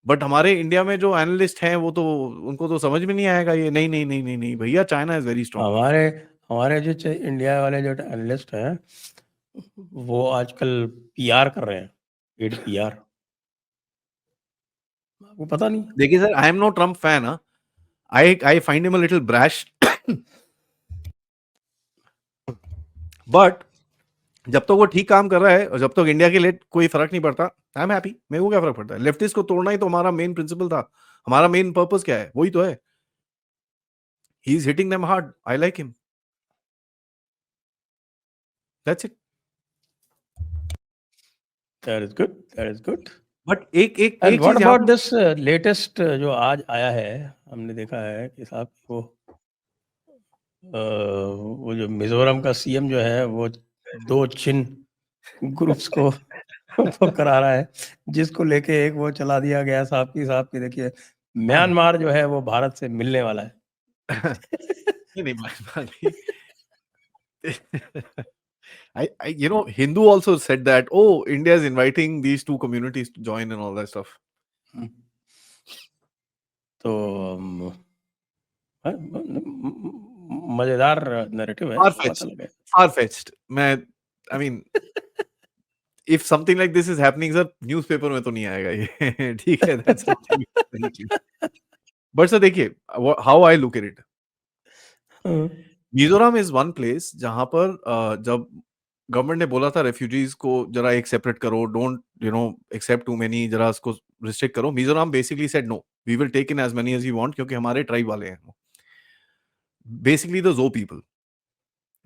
But हमारे इंडिया में जो एनालिस्ट हैं वो तो, उनको तो समझ में नहीं आएगा ये. नहीं नहीं नहीं नहीं नहीं भैया, चाइना इज वेरी स्ट्रॉन्ग. हमारे हमारे जो इंडिया वाले जो एनालिस्ट हैं, वो आजकल पीआर कर रहे हैं, पेड पीआर. आपको पता नहीं? देखिए sir, I am no Trump fan. I find him a little brash. But जब तक वो ठीक काम कर रहा है और जब तक इंडिया के लिए कोई फर्क नहीं पड़ता, आई एम हैप्पी। मेरे को क्या फर्क पड़ता है? लेफ्टिस्ट को तोड़ना ही तो हमारा मेन प्रिंसिपल था, हमारा मेन पर्पस क्या है? वही तो है। He is hitting them hard, I like him, that's it. That is good. That is good. But एक एक And एक what चीज यहाँ about पर this latest जो आज आया है, हमने देखा है कि साहब वो जो मिजोरम का सीएम जो है वो 2 चिन ग्रुप्स को वो करा रहा है, जिसको लेके एक वो चला दिया गया साहब की देखिए म्यांमार जो है वो भारत से मिलने वाला है। नहीं नहीं I you know Hindu also said that, oh, India is inviting these two communities to join and all that stuff. तो मजेदार नैरेटिव है, पता लगे। Far-fetched. I mean, if something like this is happening, sir, newspaper में तो नहीं आएगा ये। ठीक है, that's something very clear. But sir, देखिए, how I look at it. Mizoram is one place जहां पर जब गवर्नमेंट ने बोला था रेफ्यूजीज को जरा एक सेपरेट करो, डोंट एक्सेप्ट टू मेनी, जरा इसको रिस्ट्रिक्ट करो, Mizoram basically said no, we will take in as many as you want, क्योंकि हमारे ट्राइब वाले हैं वो, बेसिकली द जो पीपल।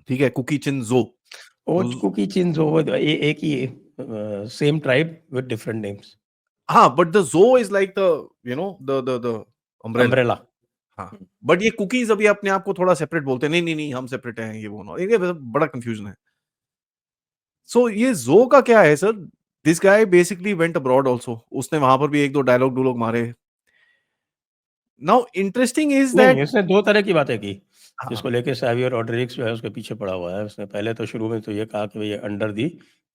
ठीक है, कुकी चिन जो, कुकी चिन जो एक ही same tribe with different names. हाँ, बट द जो इज लाइक द अम्ब्रेला। हाँ, बट ये कुकीज अभी अपने आप को थोड़ा सेपरेट बोलते हैं, नहीं हम सेपरेट हैं, ये वो, ये बड़ा कंफ्यूजन है। सो ये जो का क्या है sir? This guy basically went abroad also, उसने वहां पर भी एक दो डायलॉग मारे। नाउ इंटरेस्टिंग इज दैट उसने 2 तरह की बातें की, जिसको लेके सैवियर रॉड्रिग्स जो है उसके पीछे पड़ा हुआ है। उसने पहले तो शुरू में तो ये कहा कि भाई under the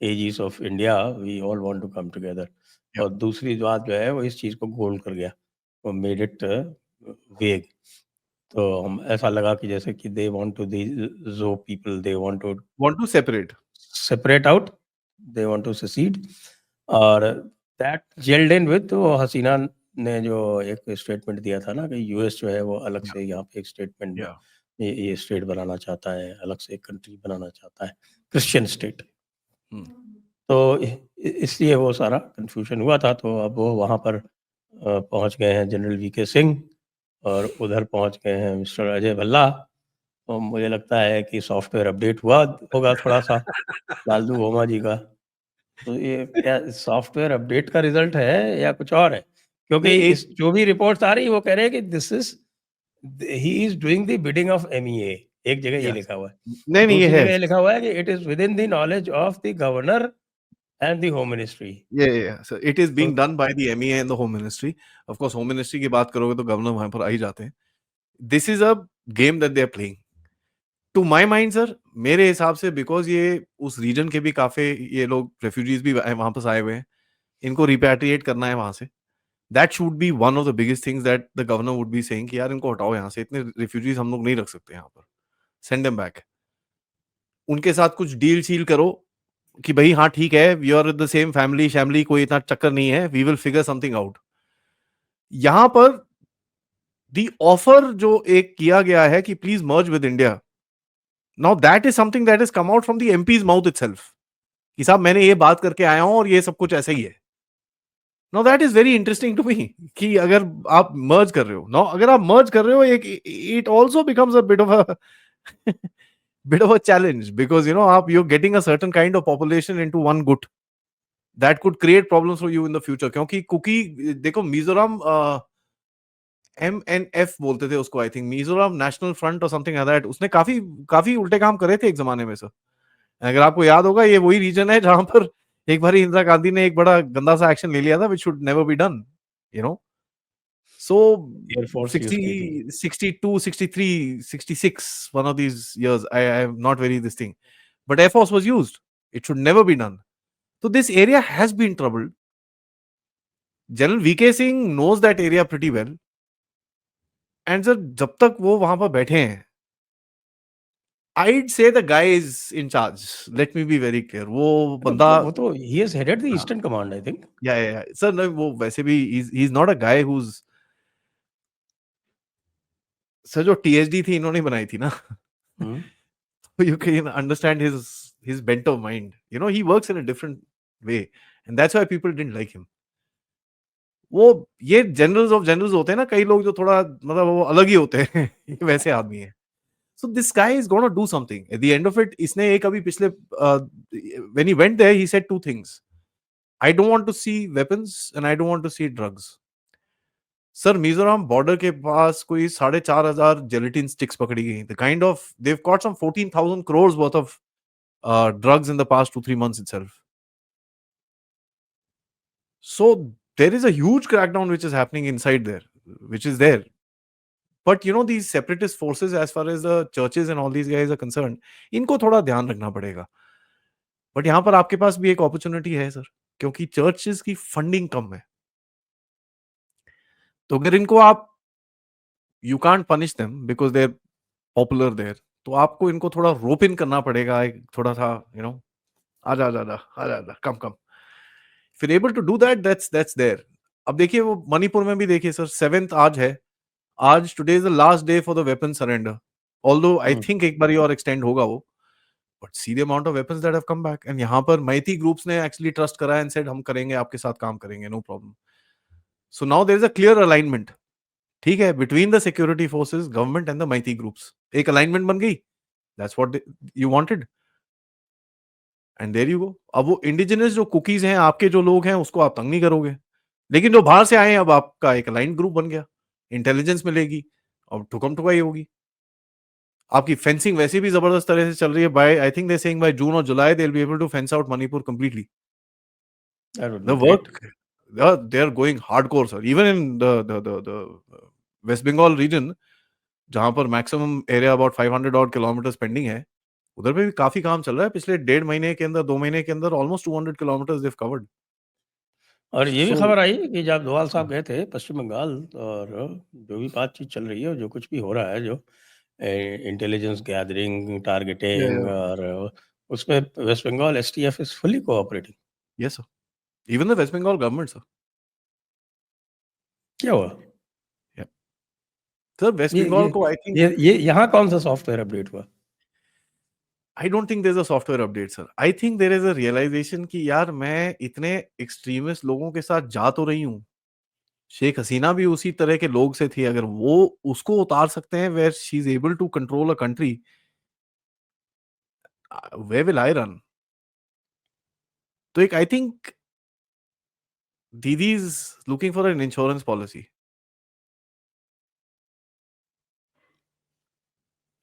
aegis of India we all want to come together, और दूसरी बात जो है वो इस चीज को गोल कर गया, वो मेड इट वेग। तो हम ऐसा लगा कि जैसे कि दे वांट टू दी जो people they want to separate out, they want to secede, और दैट जेल्ड इन विद वो हसीना ने जो एक स्टेटमेंट दिया था ना कि यूएस जो है वो अलग से यहाँ पे एक स्टेटमेंट में ये स्टेट बनाना चाहता है, अलग से एक कंट्री बनाना चाहता है, क्रिश्चियन स्टेट। तो इसलिए वो सारा कंफ्यूजन हुआ था। तो अब वो वहाँ पर पहुँच गए हैं जनरल वीके सिंह, और उधर पहुँच गए हैं मिस्टर अजय भल्ला। तो मुझे लगता है कि सॉफ्टवेयर अपडेट हुआ होगा थोड़ा सा लालदू होमा जी का। तो ये क्या सॉफ्टवेयर अपडेट का रिजल्ट है या कुछ और है? क्योंकि इस जो भी रिपोर्ट्स आ रही है वो कह रहे हैं कि this is he is doing the bidding of MEA. एक जगह ये लिखा हुआ है, नहीं ये दूसरी है, जगह ये लिखा हुआ है कि it is with in the knowledge of the governor and the home ministry. so it is being done by the MEA and the Home Ministry. Of course, Home Ministry की बात करोगे तो गवर्नर वहां पर आ ही जाते हैं। This is a game that they are playing. To my mind, sir, मेरे हिसाब से बिकॉज ये उस रीजन के भी काफी ये लोग रेफ्यूजीज भी वहां पर आए हुए हैं, इनको रिपैट्रिएट करना है वहां से। That should be one of the biggest things that the governor would be saying कि यार इनको हटाओ यहाँ से, इतने रेफ्यूजीज हम लोग नहीं रख सकते यहाँ पर, सेंड देम बैक। उनके साथ कुछ डील शील करो कि भाई हाँ ठीक है, we are the same family shamily, कोई इतना चक्कर नहीं है, we will figure something out. यहां पर दी ऑफर जो एक किया गया है कि please merge with India, now that is something that is come out from the MPs mouth itself कि साहब मैंने ये बात करके आया हूं और ये सब कुछ ऐसा ही है। Now that is very interesting to me कि अगर आप मर्ज कर रहे हो, नाउ अगर आप मर्ज कर रहे हो, एक it also becomes a bit of a bit of a challenge because you're getting a certain kind of population into one gut that could create problems for you in the future, क्योंकि कुकी देखो मिजोरम MNF बोलते थे उसको, I think Mizoram national front और समथिंग लाइक दैट, उसने काफी काफी उल्टे काम करे थे एक जमाने में सर। अगर आपको याद होगा, ये वही रीजन है जहां पर एक बार इंदिरा गांधी ने एक बड़ा गंदा सा एक्शन ले लिया था which should never be done, you know. So 60, 62, 63, 66, one of these years, I am not very this thing, but Air Force was used. It should never be done. So this area has been troubled. General VK Singh knows that area pretty well. And sir, जब तक वो वहां पर बैठे हैं, I'd say the guy is in charge. Let me be very clear. वो बंदा, वो तो he has headed the Eastern Command, I think. Yeah. Sir, no, वो वैसे भी he's not a guy who's sir जो टीएचडी थी इन्होंने बनाई थी ना, हम्म। so you can understand his bent of mind. You know, he works in a different way, and that's why people didn't like him. वो ये जनरल्स ऑफ जनरल्स होते हैं ना, कई लोग जो थोड़ा मतलब वो अलग ही होते हैं, ये वैसे आदमी है. So this guy is going to do something. At the end of it, इसने एक अभी पिछले when he went there, he said two things. I don't want to see weapons and I don't want to see drugs. Sir Mizoram border के पास कोई 4,500 जेलेटिन स्टिक्स पकड़ी गई. The kind of they've caught some 14,000 crores worth of drugs in the past 2-3 months itself. So there is a huge crackdown which is happening inside there, which is there. But you know, these separatist forces, as far as the churches and all these guys are concerned, इनको थोड़ा ध्यान रखना पड़ेगा. बट यहाँ पर आपके पास भी एक अपॉर्चुनिटी है सर, क्योंकि चर्चेस की फंडिंग कम है. तो अगर इनको आप you can't punish them because they are popular there, तो आपको इनको थोड़ा रोप इन करना पड़ेगा, एक थोड़ा सा यू नो, आजा आजा आजा आजा आजा कम कम. फिर able to do that, that's there. अब देखिए वो मणिपुर में भी देखिए सर, 7th आज है. आज today is the last day for the weapon surrender. Although I think एक बार और एक्सटेंड होगा वो, but see the amount of weapons that have come back. And यहाँ पर मैती ग्रुप्स ने एक्चुअली ट्रस्ट करा एंड सेड हम करेंगे, आपके साथ काम करेंगे, no problem. So now there is a clear alignment, ठीक है, between the security forces, government and the Meitei groups. एक अलाइनमेंट बन गई. That's what you wanted and there you go. अब वो इंडिजिनस जो कुकीज हैं, आपके जो लोग हैं, उसको आप तंग नहीं करोगे, लेकिन जो बाहर से आए हैं, अब आपका एक अलाइंड ग्रुप बन गया, इंटेलिजेंस मिलेगी और ठुकम ठुकाई होगी. आपकी फेंसिंग वैसे भी जबरदस्त तरह से चल रही है. By I think they saying by June और July they will be able to fence out Manipur completely. That would The be great. work, they are going hardcore, sir. Even in the West Bengal region, जहां पर maximum area about 500 odd kilometres pending है, उधर पे भी काफी काम चल रहा है. पिछले 1.5 महीने के अंदर, 2 महीने के अंदर ऑलमोस्ट 200 किलोमीटर्स देव कवर्ड. और ये भी सो खबर आई कि जब डोभाल साहब गए थे पश्चिम बंगाल, और जो भी बातचीत चल रही है और जो कुछ भी हो रहा है, जो इंटेलिजेंस गैदरिंग, टारगेटिंग, और उसमें West Bengal STF is fully cooperating. Yes sir, even the West Bengal government sir. क्या हुआ? सर वेस्ट ये बंगाल ये को आई थिंक, ये यहाँ कौन सा सॉफ्टवेयर अपडेट हुआ? I don't think there is a software update sir. I think there is a realization कि यार मैं इतने एक्सट्रीमिस्ट लोगों के साथ जा तो रही हूँ. शेख हसीना भी उसी तरह के लोग से थी. अगर वो उसको उतार सकते हैं where she is able to control a country, where will I run. तो एक I think Didi is looking for an insurance policy.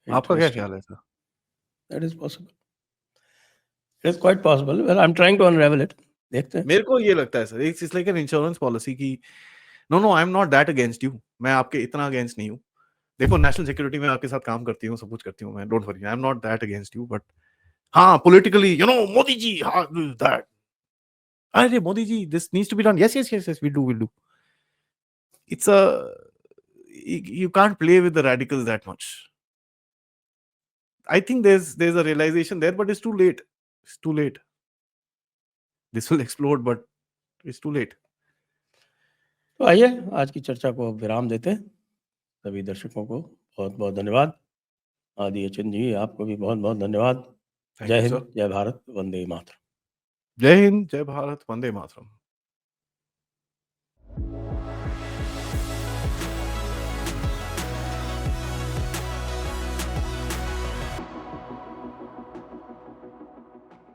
आपका क्या इंटरेस्टिंग. ख्याल है sir? That is possible. It is quite possible. Well, I am trying to unravel it. देखते हैं. मेरे को ये लगता है sir, it's like an insurance policy की. No no, I am not that against you. मैं आपके इतना अगेंस्ट नहीं हूँ. देखो नेशनल सिक्योरिटी में आपके साथ काम करती हूँ, सब कुछ करती हूँ मैं, don't worry, I am not that against you. But हाँ, politically you know, Modi ji, हाँ दैट, अरे Modi ji, this needs to be done, yes yes yes yes, will do. It's a, you can't play with the radicals that much. I think there's a realization there, but it's too late. It's too late. This will explode, but it's too late. तो आइए आज की चर्चा को विराम देते हैं. सभी दर्शकों को बहुत बहुत धन्यवाद. आदि अचिन जी, आपको भी बहुत बहुत धन्यवाद. Thank जय you, हिंद, sir. जय भारत, वंदे मातरम. जय हिंद, जय भारत, वंदे मातरम.